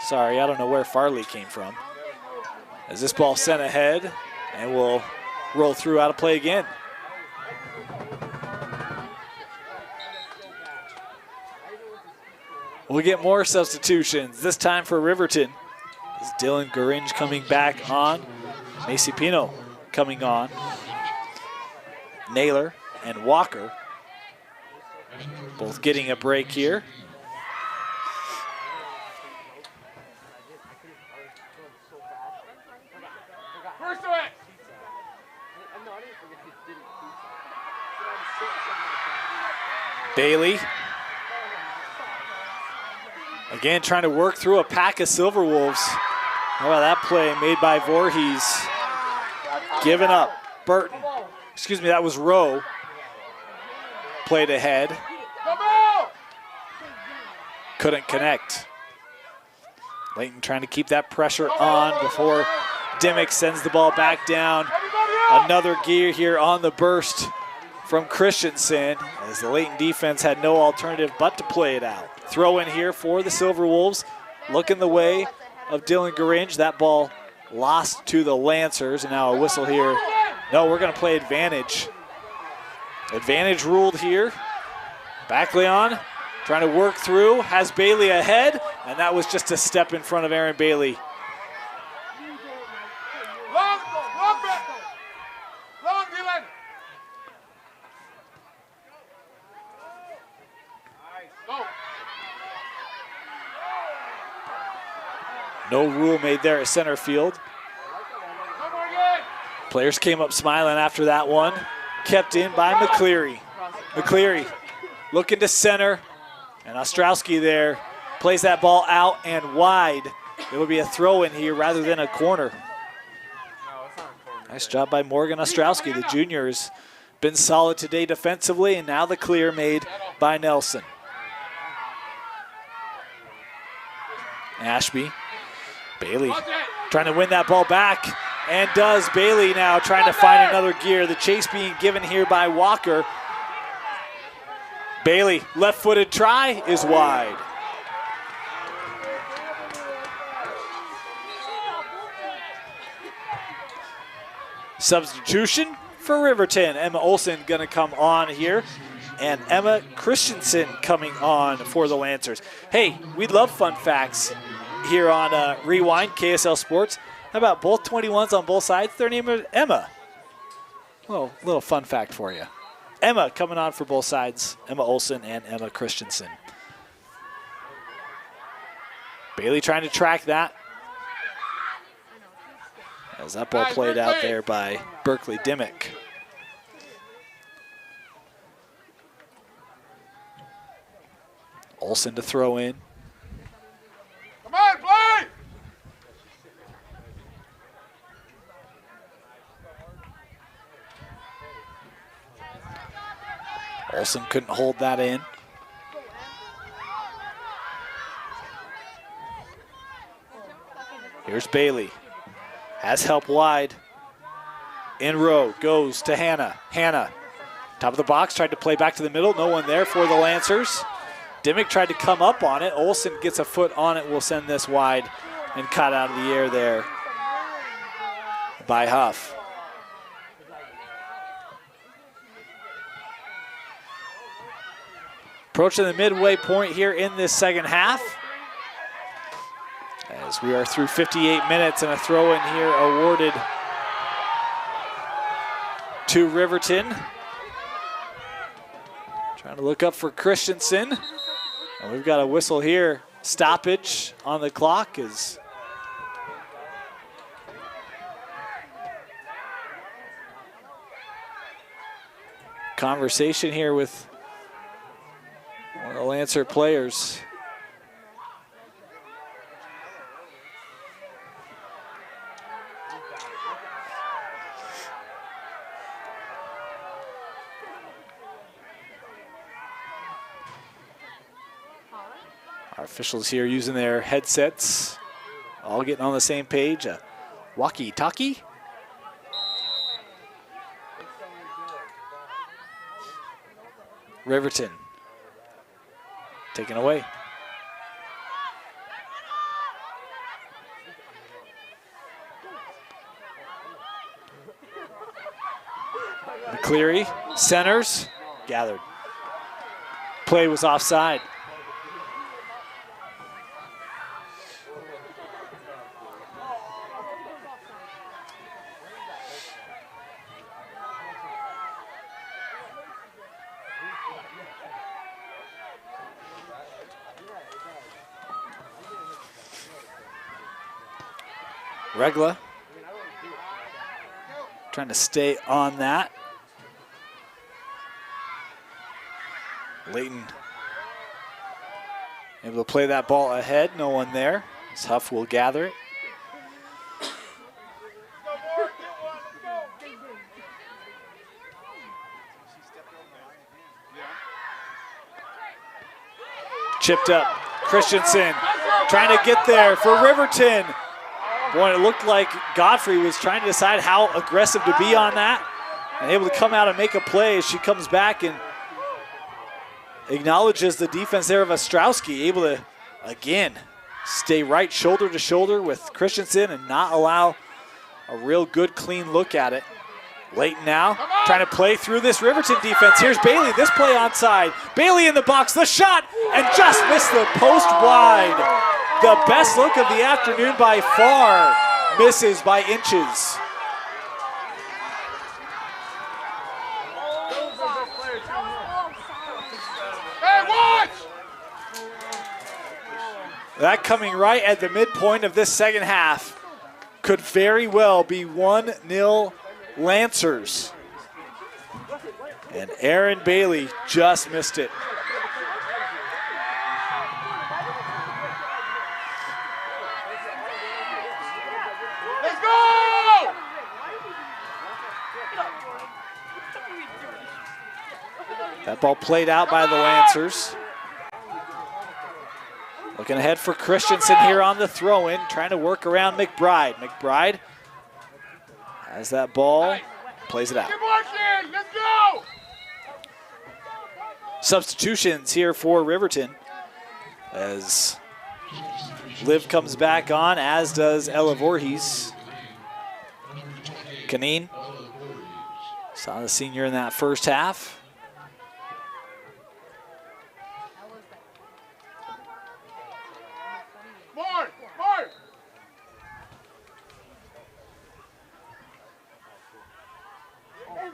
Sorry, I don't know where Farley came from. As this ball sent ahead and will roll through out of play again. We'll get more substitutions, this time for Riverton. Is Dylan Geringe coming back on. Macy Pino coming on. Naylor and Walker both getting a break here. Bailey. Again, trying to work through a pack of Silver Wolves. How about that play made by Voorhees? Giving up. Burton Excuse me, that was Rowe. Played ahead. Couldn't connect. Layton trying to keep that pressure on before Dimmick sends the ball back down. Another gear here on the burst from Christensen, as the Layton defense had no alternative but to play it out. Throw in here for the Silver Wolves, looking the way of Dylan Garinge. That ball lost to the Lancers, and now a whistle here. No, we're going to play advantage. Advantage ruled here. Backleon trying to work through, has Bailey ahead, and that was just a step in front of Aaron Bailey. Long, Dylan. Go. No rule made there at center field. Players came up smiling after that one. Kept in by McCleary. McCleary looking to center, and Ostrowski there plays that ball out and wide. It will be a throw in here rather than a corner. Nice job by Morgan Ostrowski. The junior has been solid today defensively, and now the clear made by Nelson. Ashby. Bailey trying to win that ball back, and does. Bailey now trying to find another gear. The chase being given here by Walker. Bailey, left-footed try is wide. Substitution for Riverton. Emma Olsen going to come on here, and Emma Christensen coming on for the Lancers. Hey, we love fun facts here on Rewind, KSL Sports. How about both 21s on both sides? Their name is Emma. Well, little fun fact for you. Emma coming on for both sides. Emma Olsen and Emma Christensen. Bailey trying to track that. As that ball played out there by Berkeley Dimmick. Olsen to throw in. Come on, play! Olsen couldn't hold that in. Here's Bailey. Has help wide. In row, goes to Hannah. Hannah, top of the box, tried to play back to the middle. No one there for the Lancers. Dimmick tried to come up on it. Olsen gets a foot on it. Will send this wide and caught out of the air there by Huff. Approaching the midway point here in this second half, as we are through 58 minutes, and a throw in here awarded to Riverton. Trying to look up for Christensen. And we've got a whistle here. Stoppage on the clock is conversation here with one of the Lancer players. Our officials here using their headsets, all getting on the same page. A walkie-talkie. Riverton taken away. McCleary centers, gathered. Play was offside. Regla trying to stay on that. Layton able to play that ball ahead. No one there. As Huff will gather it. Chipped up. Christensen trying to get there for Riverton. Boy, it looked like Godfrey was trying to decide how aggressive to be on that and able to come out and make a play as she comes back and acknowledges the defense there of Ostrowski, able to, again, stay right shoulder to shoulder with Christensen and not allow a real good, clean look at it. Layton now trying to play through this Riverton defense. Here's Bailey, this play onside. Bailey in the box, the shot, and just missed the post wide. The best look of the afternoon by far, misses by inches. That coming right at the midpoint of this second half could very well be 1-0 Lancers. And Aaron Bailey just missed it. Let's go! That ball played out by the Lancers. Looking ahead for Christensen here on the throw-in, trying to work around McBride. McBride has that ball, plays it out. Let's go! Substitutions here for Riverton as Liv comes back on, as does Ella Voorhees. Kaneen saw the senior in that first half.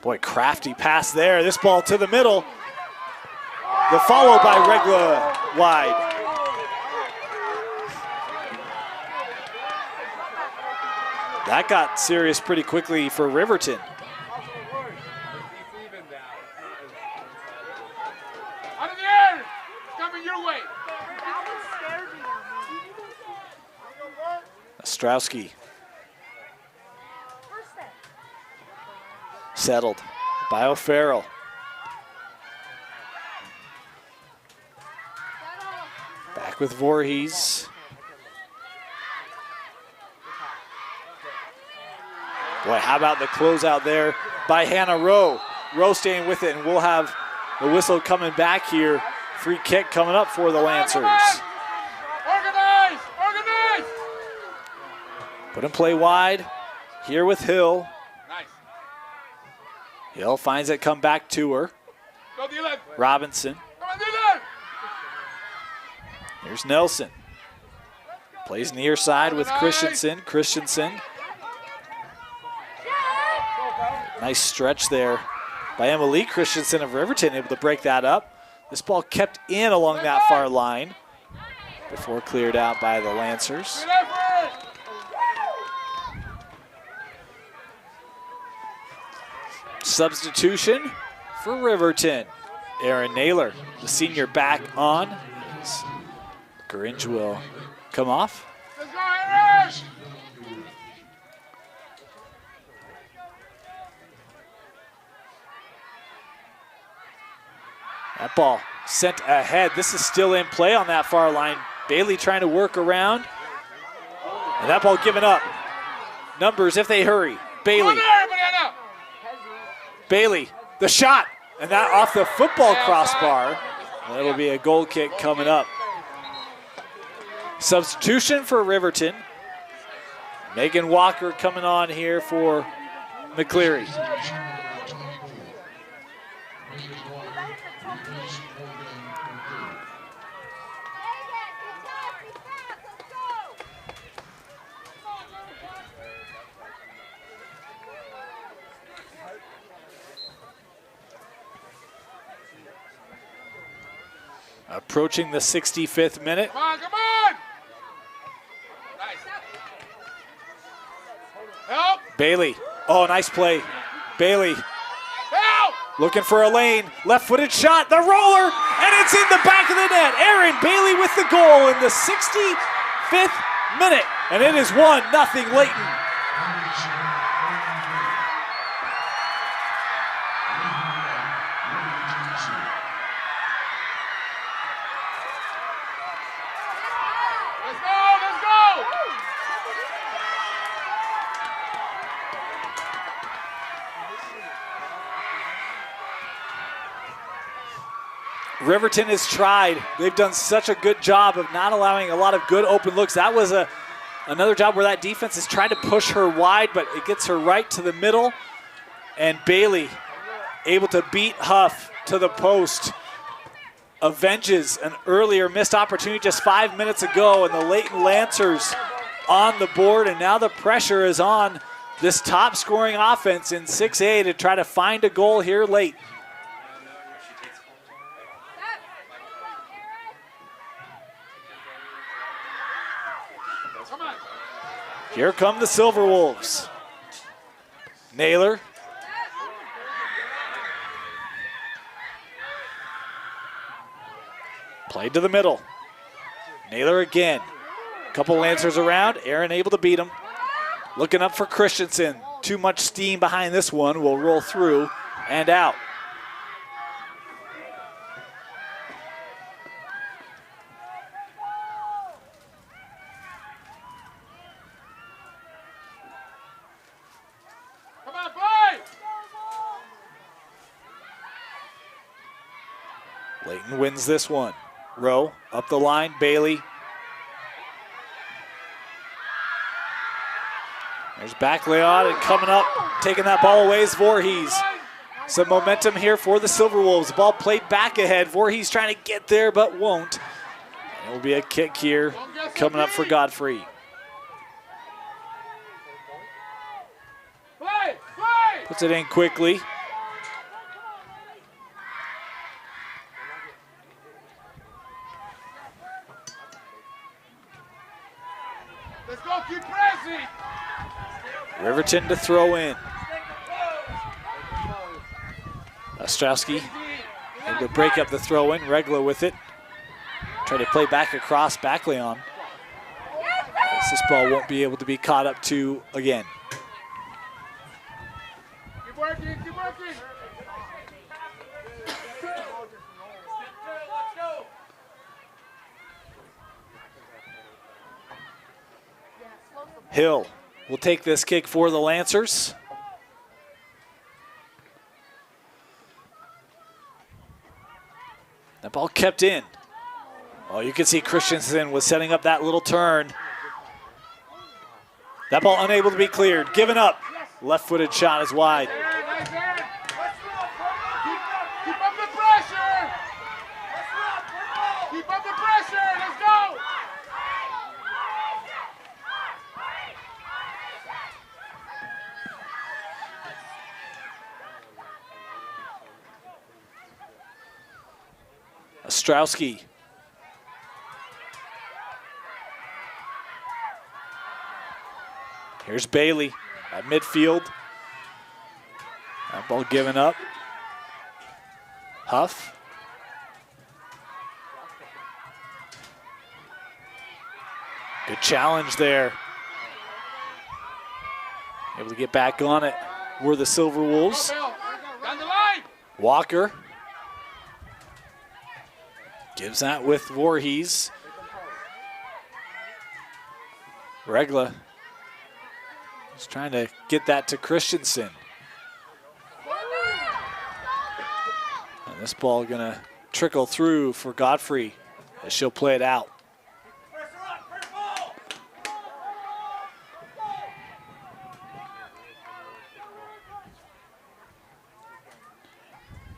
Boy, crafty pass there. This ball to the middle. The follow by Regla wide. That got serious pretty quickly for Riverton. Out of the air! It's coming your way. Ostrowski. Settled by O'Farrell. Back with Voorhees. Boy, how about the closeout there by Hannah Rowe. Rowe staying with it, and we'll have the whistle coming back here. Free kick coming up for the Lancers. Organize! Organize! Put in play wide here with Hill. Nice. Hill finds it, come back to her. Go Dylan. Robinson. Come on, Dylan! Here's Nelson. Plays near side with Christensen. Christensen. Nice stretch there by Emily Christensen of Riverton, able to break that up. This ball kept in along that far line before cleared out by the Lancers. Substitution for Riverton. Aaron Naylor, the senior, back on. Gringe will come off. Let's go, Aaron! That ball sent ahead. This is still in play on that far line. Bailey trying to work around. And that ball given up. Numbers if they hurry. Bailey. Bailey, the shot. And that off the football crossbar. That'll be a goal kick coming up. Substitution for Riverton. Megan Walker coming on here for McCleary. Approaching the 65th minute. Come on, come on! Nice. Help! Bailey. Oh, nice play. Bailey Help! looking for a lane. Left-footed shot. The roller. And it's in the back of the net. Aaron Bailey with the goal in the 65th minute. And it is 1-0 Layton. Riverton has tried. They've done such a good job of not allowing a lot of good open looks. That was another job where that defense is trying to push her wide, but it gets her right to the middle. And Bailey able to beat Huff to the post. Avenges an earlier missed opportunity just 5 minutes ago, and the Layton Lancers on the board, and now the pressure is on this top scoring offense in 6A to try to find a goal here late. Here come the Silver Wolves. Naylor. Played to the middle. Naylor again. Couple Lancers around. Aaron able to beat him. Looking up for Christensen. Too much steam behind this one. Will roll through and out. Layton wins this one. Rowe up the line, Bailey. There's Backleon, and coming up, taking that ball away is Voorhees. Some momentum here for the Silver Wolves. The ball played back ahead. Voorhees trying to get there, but won't. And it will be a kick here coming up for Godfrey. Puts it in quickly. Let's go, keep pressing. Riverton to throw in. Ostrowski able to break up the throw in. Regla with it. Try to play back across Backleon. This ball won't be able to be caught up to again. Keep working, keep working. Hill will take this kick for the Lancers. That ball kept in. Oh, you can see Christensen was setting up that little turn. That ball unable to be cleared, given up. Left-footed shot is wide. Keep up the pressure. Keep up the pressure, let's go. Ostrowski. Here's Bailey at midfield. That ball given up. Huff. Good challenge there. Able to get back on it were the Silver Wolves. Down the line. Walker. Gives that with Voorhees. Regla is trying to get that to Christensen. And this ball gonna trickle through for Godfrey as she'll play it out.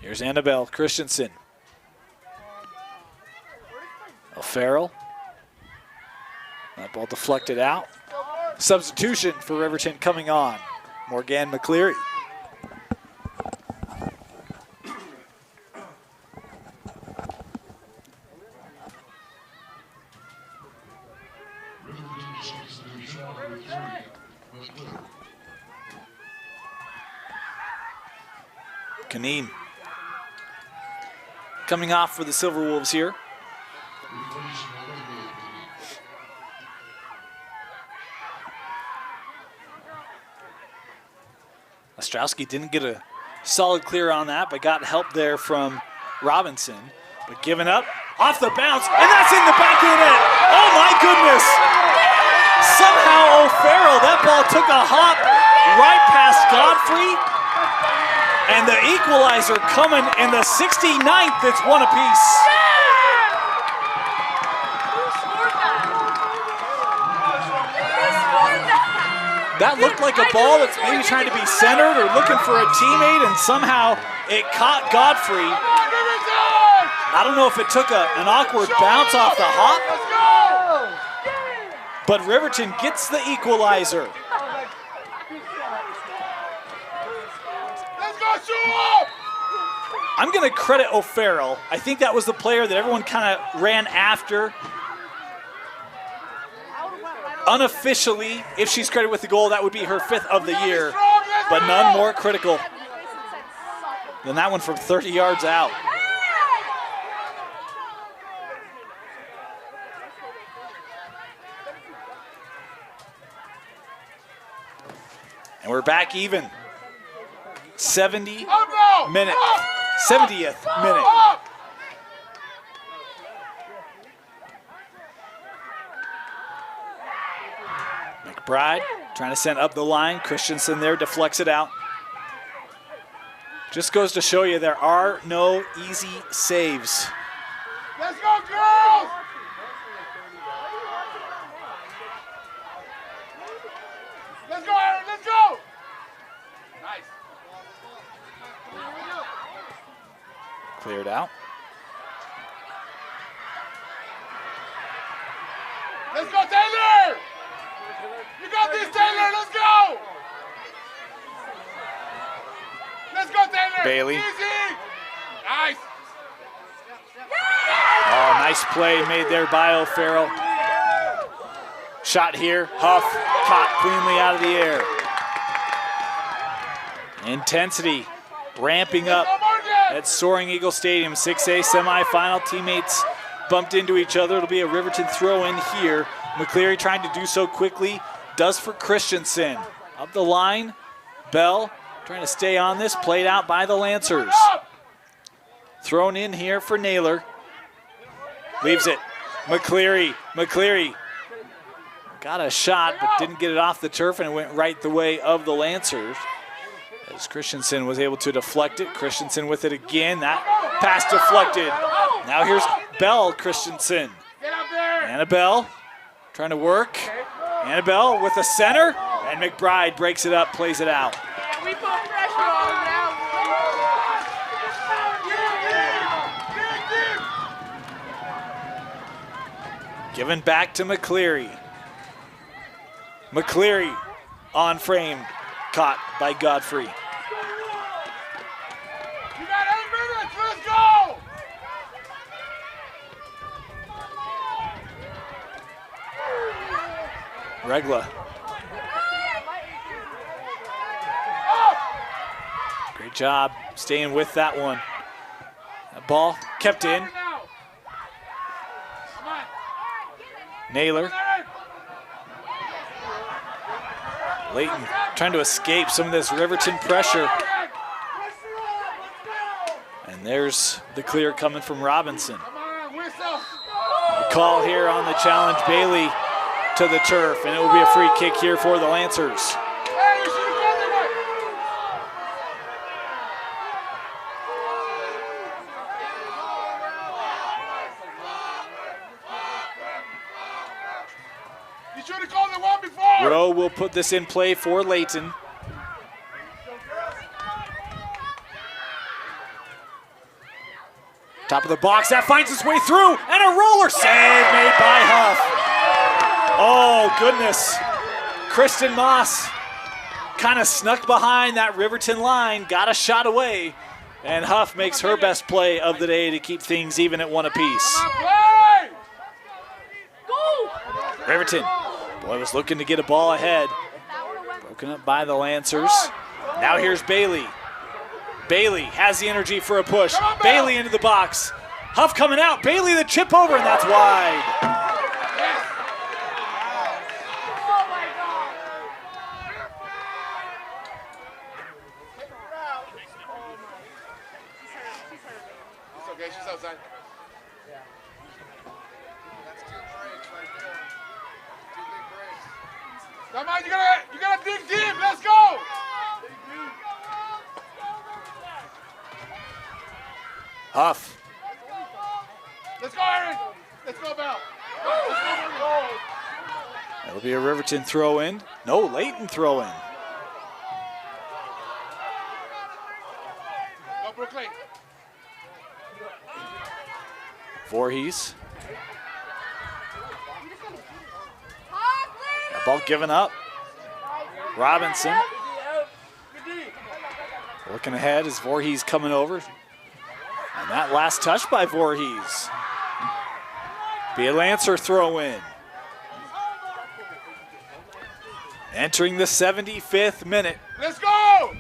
Here's Annabelle Christensen. O'Farrell. That ball deflected out. Substitution for Riverton coming on. Morgan McCleary. Kaneen coming off for the Silver Wolves here. Ostrowski didn't get a solid clear on that, but got help there from Robinson. But given up, off the bounce, and that's in the back of the net. Oh my goodness! Somehow O'Farrell, that ball took a hop right past Godfrey, and the the equalizer coming in the 69th. It's one apiece. That looked like a ball that's maybe trying to be centered or looking for a teammate, and somehow it caught Godfrey. I don't know if it took an awkward bounce off the hop, but Riverton gets the equalizer. I'm going to credit O'Farrell. I think that was the player that everyone kind of ran after. Unofficially, if she's credited with the goal, that would be her 5th of the year, but none more critical than that one from 30 yards out. And we're back even. 70th minute. McBride trying to send up the line. Christensen there deflects it out. Just goes to show you there are no easy saves. Let's go, girls! Let's go, Aaron, let's go! Nice. Cleared out. Let's go, Taylor! You got this, Taylor, let's go! Let's go, Taylor! Bailey. Easy! Nice! Oh, nice play made there by O'Farrell. Shot here, Huff caught cleanly out of the air. Intensity ramping up at Soaring Eagle Stadium. 6A semifinal. Teammates bumped into each other. It'll be a Riverton throw in here. McCleary trying to do so quickly. Does for Christensen. Up the line. Bell trying to stay on this. Played out by the Lancers. Thrown in here for Naylor. Leaves it. McCleary got a shot but didn't get it off the turf, and it went right the way of the Lancers as Christensen was able to deflect it. Christensen with it again. That pass deflected. Now here's Bell Christensen. Annabelle trying to work. Annabelle with the center, and McBride breaks it up, plays it out. We put pressure on him now. Given back to McCleary. McCleary on frame, caught by Godfrey. You got 8 minutes, let's go! Regla. Great job staying with that one. That ball kept in. Naylor. Layton trying to escape some of this Riverton pressure. And there's the clear coming from Robinson. The call here on the challenge, Bailey to the turf, and it will be a free kick here for the Lancers. Rowe will put this in play for Layton. Top of the box, that finds its way through, and a roller save made by Huff. Oh, goodness. Kristen Moss kind of snuck behind that Riverton line, got a shot away, and Huff makes her best play of the day to keep things even at one apiece. Riverton, boy, was looking to get a ball ahead. Broken up by the Lancers. Now here's Bailey. Bailey has the energy for a push. Bailey into the box. Huff coming out. Bailey the chip over, and that's wide. It's okay, she's outside. Come on, you gotta dig deep. Let's go. Huff. Let's go, Aaron. Let's go, Bell. Let's go. That'll be a Riverton throw in. No, Layton throw in. Go, Brooklyn. Voorhees. That ball given up. Robinson. Looking ahead as Voorhees coming over. And that last touch by Voorhees. Be a Lancer throw in. Entering the 75th minute. Let's go!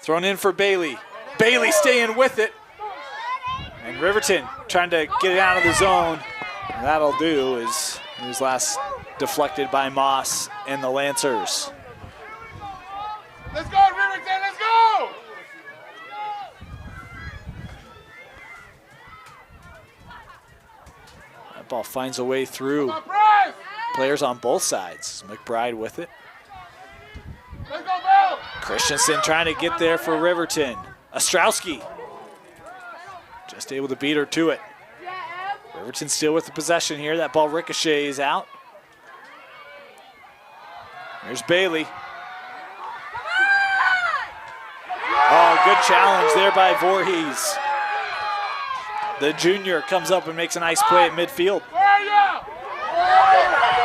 Thrown in for Bailey. Bailey staying with it. And Riverton trying to get it out of the zone. And that'll do is his last deflected by Moss and the Lancers. Let's go, Riverton, let's go! That ball finds a way through. Come on, press! Players on both sides. McBride with it. Let's go, Bell! Christensen trying to get there for Riverton. Ostrowski just able to beat her to it. Riverton still with the possession here. That ball ricochets out. There's Bailey. Oh, good challenge there by Voorhees. The junior comes up and makes a nice play at midfield.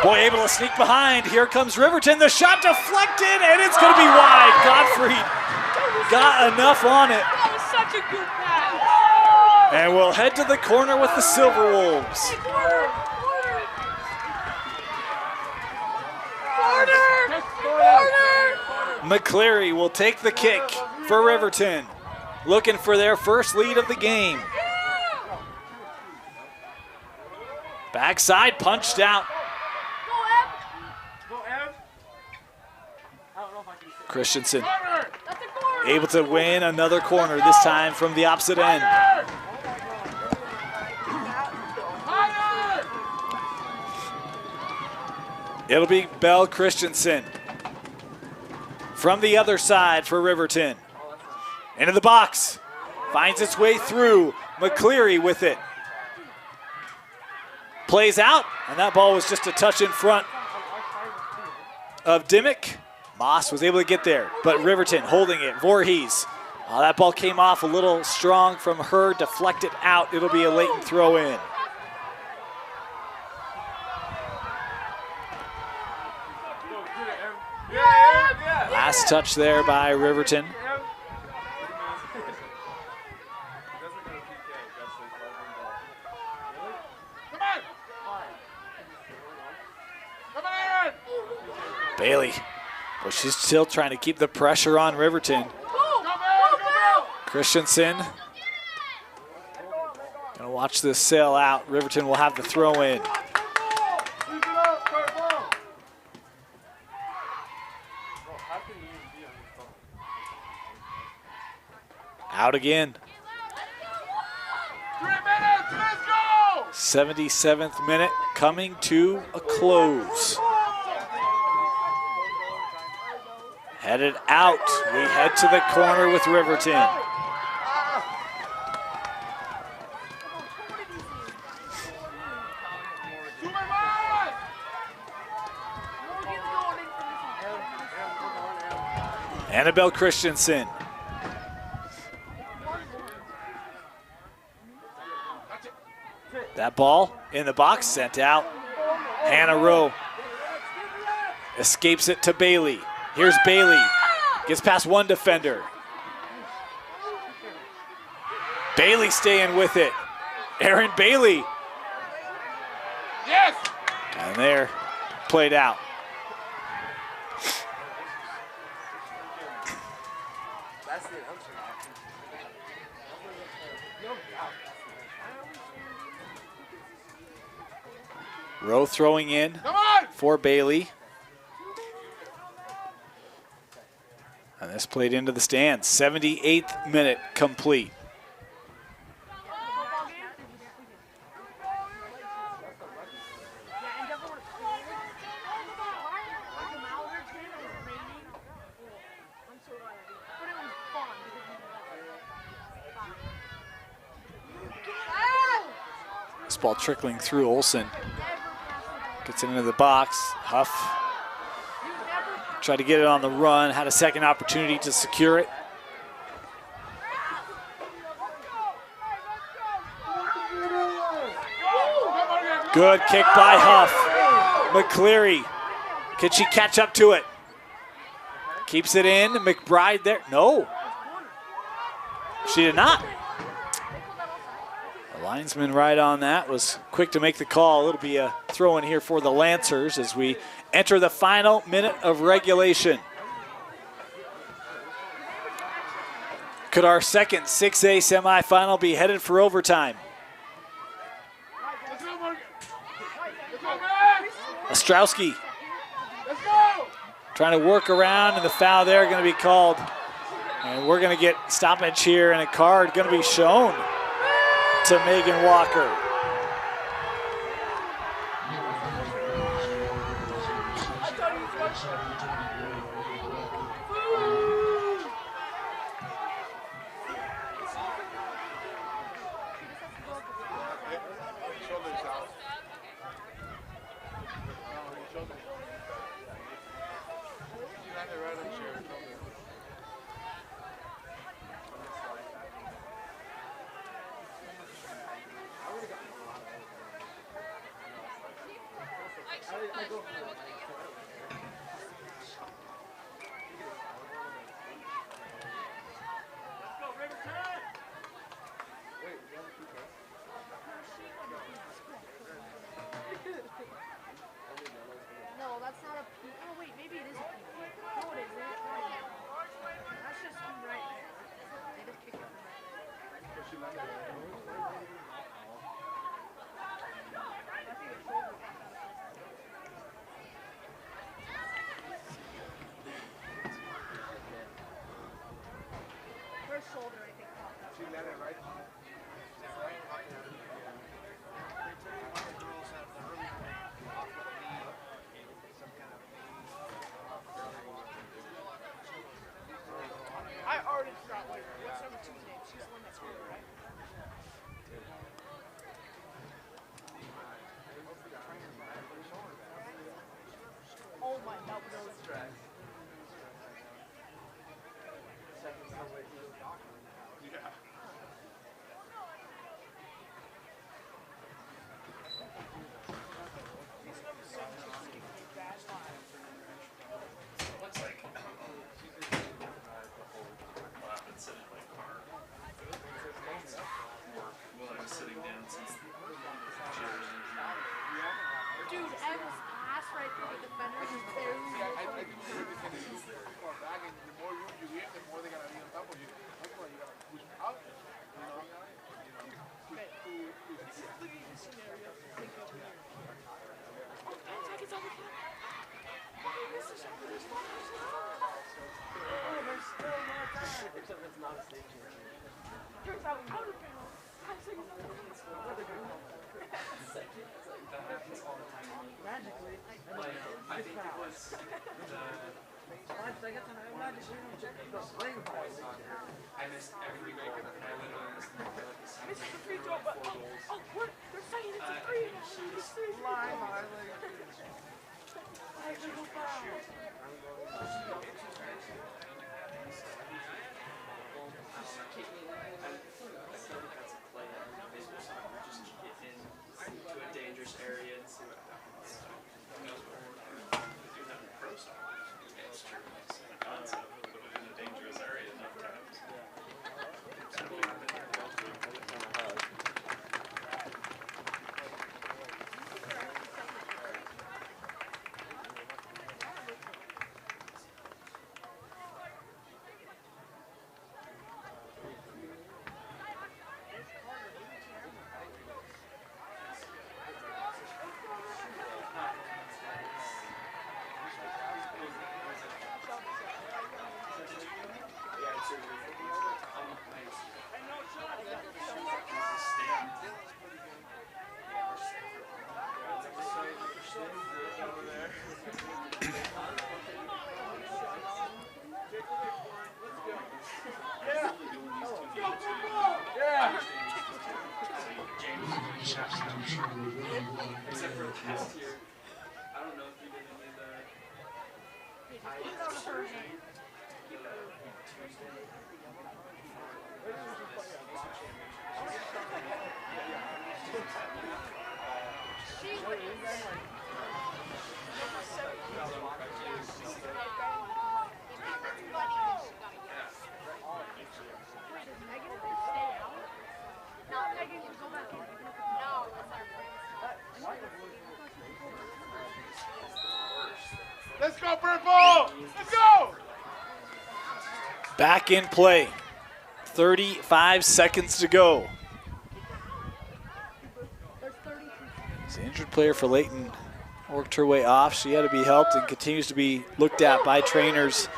Boy, able to sneak behind. Here comes Riverton. The shot deflected, and it's going to be wide. Gottfried got enough on it. That was such a good pass. And we'll head to the corner with the Silver Wolves. McCleary will take the kick for Riverton, looking for their first lead of the game. Backside punched out. Christensen able to win another corner, this time from the opposite end. It'll be Bell Christensen from the other side for Riverton. Into the box, finds its way through. McCleary with it. Plays out, and that ball was just a touch in front of Dimmick. Moss was able to get there, but Riverton holding it. Voorhees. That ball came off a little strong from her, deflected out. It'll be a Layton throw in. Last touch there by Riverton. Bailey. But she's still trying to keep the pressure on Riverton. Christensen. Gonna watch this sail out. Riverton will have the throw in. Out again. 3 minutes, let's go! 77th minute coming to a close. Headed out. We head to the corner with Riverton. Annabelle Christensen. That ball in the box, sent out. Hannah Rowe escapes it to Bailey. Here's Bailey, gets past one defender. Bailey staying with it. Aaron Bailey. Yes! And there, played out. Rowe throwing in for Bailey. And this played into the stands. 78th minute complete. ball trickling through. Olsen gets it into the box. Huff tried to get it on the run, had a second opportunity to secure it. Good kick by Huff. McCleary, can she catch up to it? Keeps it in, McBride there, no. She did not. The linesman right on that was quick to make the call. It'll be a throw in here for the Lancers as we enter the final minute of regulation. Could our second 6A semifinal be headed for overtime? Ostrowski trying to work around, and the foul there going to be called. And we're going to get stoppage here, and a card going to be shown to Megan Walker. No, that's not a peak. Oh, wait, maybe it is a peak. No, it isn't. That's just him right there. They just kick it from right there. Her shoulder, I think, popped up. She let it right. I already forgot what's number 2's name. She's the one that's here, right? Oh my, that was dude, I was ass right through the defenders and barely. I think you're too far back, and the more room you give, the more they're gonna be on top of you. That's why you gotta push out. Okay. This is the scenario. Think over here. Oh, 10 seconds on the clock. Oh, this is shot for this one. There's still more time. Except it's not a stage here. Turns out out of bounds. 5 seconds on the clock. That happens all the time. Magically. Like, I think it was the 5 seconds and I magically don't check the play ball. I missed every goal. I literally missed like This is a free throw, but they're saying it's a free. It's free. Line, line, like. I go foul. To a dangerous area and see what happens. Who knows what we're do that in pro soccer. It's true. It's a concept, but in a dangerous area enough times. Except for past year. I don't know if you did any of that. Let's go, purple! Let's go! Back in play. 35 seconds to go. The injured player for Layton worked her way off. She had to be helped and continues to be looked at by trainers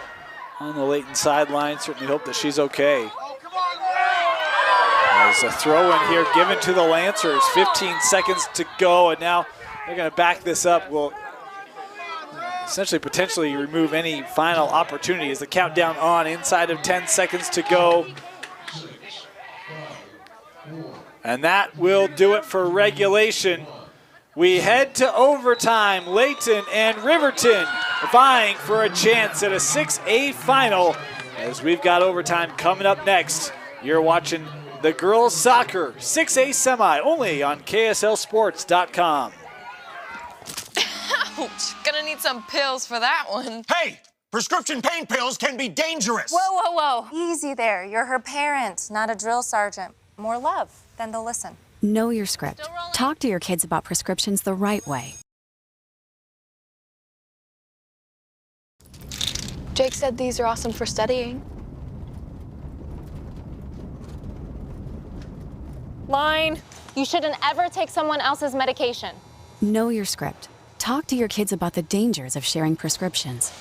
on the Layton sideline. Certainly hope that she's okay. There's a throw in here given to the Lancers. 15 seconds to go, and now they're going to back this up. Will essentially potentially remove any final opportunity as the countdown on inside of 10 seconds to go. And that will do it for regulation. We head to overtime. Layton and Riverton vying for a chance at a 6A final as we've got overtime coming up next. You're watching the girls soccer 6A semi only on KSLSports.com. Ouch, gonna need some pills for that one. Hey, prescription pain pills can be dangerous. Whoa. Easy there. You're her parent, not a drill sergeant. More love, then they'll listen. Know your script. Talk to your kids about prescriptions the right way. Jake said these are awesome for studying. Line. You shouldn't ever take someone else's medication. Know your script. Talk to your kids about the dangers of sharing prescriptions.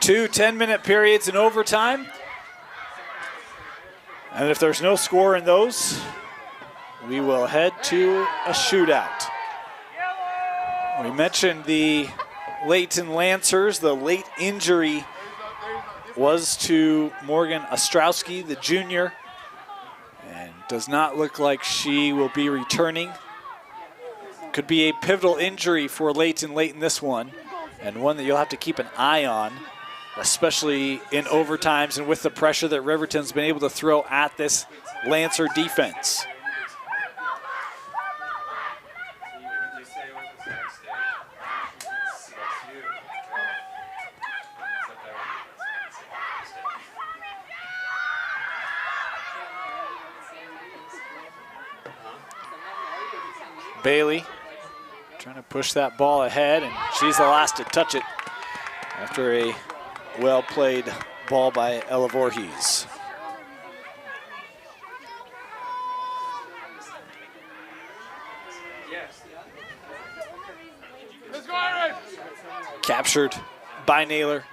2 10-minute periods in overtime. And if there's no score in those, we will head to a shootout. We mentioned the Layton Lancers. The late injury was to Morgan Ostrowski, the junior, and does not look like she will be returning. Could be a pivotal injury for Layton late in this one, and one that you'll have to keep an eye on, especially in overtimes and with the pressure that Riverton's been able to throw at this Lancer defense. Bailey trying to push that ball ahead, and she's the last to touch it after a well-played ball by Ella Voorhees. Captured by Naylor.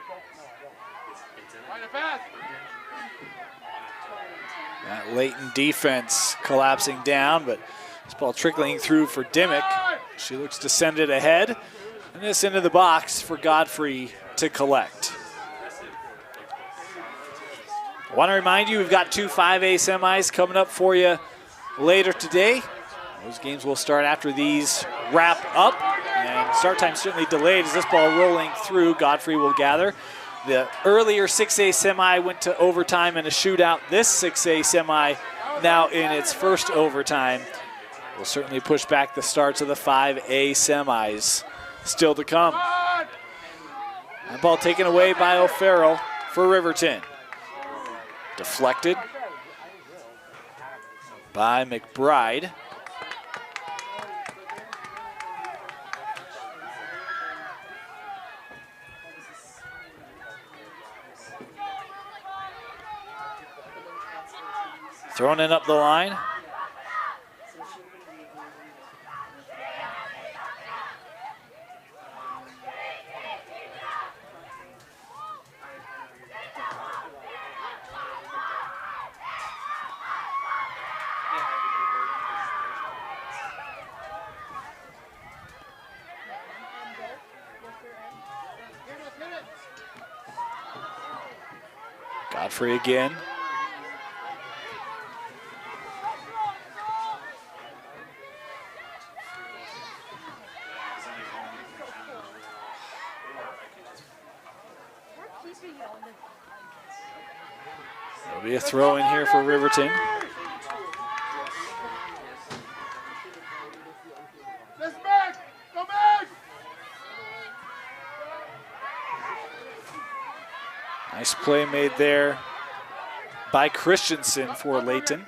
That Layton defense collapsing down, but this ball trickling through for Dimmick. She looks to send it ahead, and this into the box for Godfrey to collect. I want to remind you, we've got 2 5A semis coming up for you later today. Those games will start after these wrap up, and start time certainly delayed as this ball rolling through. Godfrey will gather. The earlier 6A semi went to overtime and a shootout. This 6A semi now in its first overtime will certainly push back the starts of the 5A semis. Still to come. That ball taken away by O'Farrell for Riverton. Deflected by McBride. Thrown in up the line. Godfrey again. There'll be a throw in here for Riverton. Nice play made there by Christensen for Layton.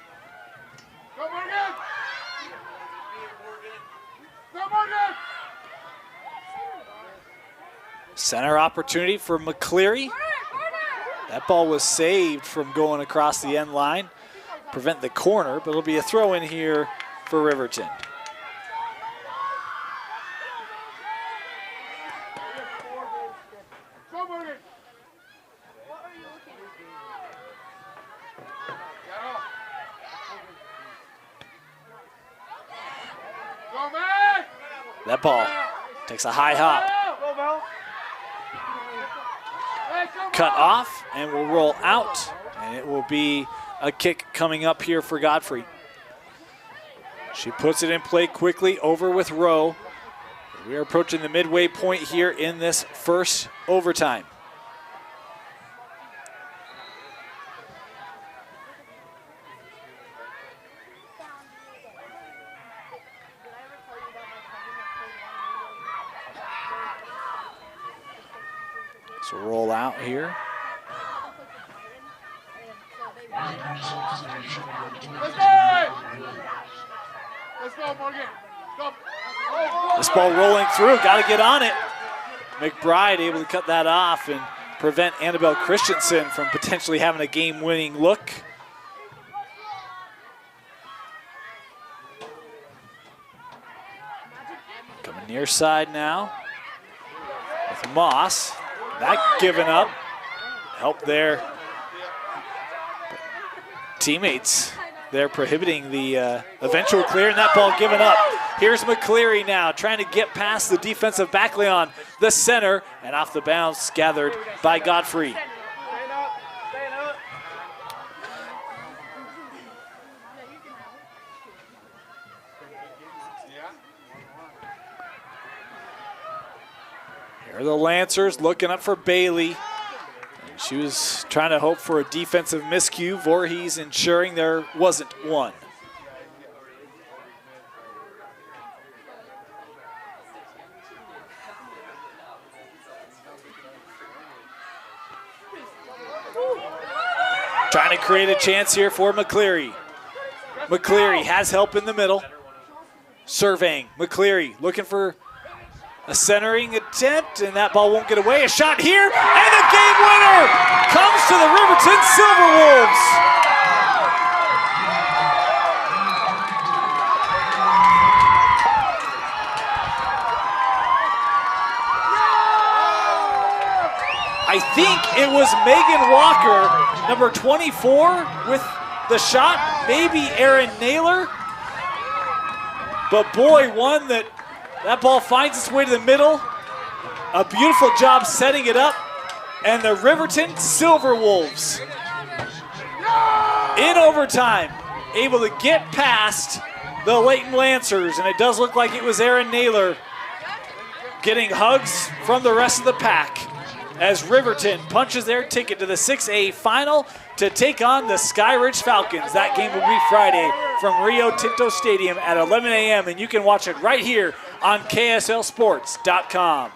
Center opportunity for McCleary. That ball was saved from going across the end line. Prevent the corner, but it'll be a throw in here for Riverton. That ball takes a high hop. Cut off and will roll out, and it will be a kick coming up here for Godfrey. She puts it in play quickly over with Rowe. We are approaching the midway point here in this first overtime. So roll out here. This ball rolling through, got to get on it. McBride able to cut that off and prevent Annabelle Christensen from potentially having a game-winning look. Coming near side now with Moss. That given up help there. Teammates, they're prohibiting the eventual clear, and that ball given up. Here's McCleary now trying to get past the defensive back on the center, and off the bounce gathered by Godfrey. Here are the Lancers looking up for Bailey. And she was trying to hope for a defensive miscue. Voorhees ensuring there wasn't one. Trying to create a chance here for McCleary. McCleary has help in the middle. Surveying. McCleary looking for a centering attempt, and that ball won't get away. A shot here, and the game winner comes to the Riverton Silverwolves. I think it was Megan Walker, number 24, with the shot. Maybe Erin Naylor. But boy, one that ball finds its way to the middle. A beautiful job setting it up. And the Riverton Silverwolves, in overtime, able to get past the Layton Lancers. And it does look like it was Erin Naylor getting hugs from the rest of the pack, as Riverton punches their ticket to the 6A final to take on the Skyridge Falcons. That game will be Friday from Rio Tinto Stadium at 11 a.m. and you can watch it right here on KSLSports.com.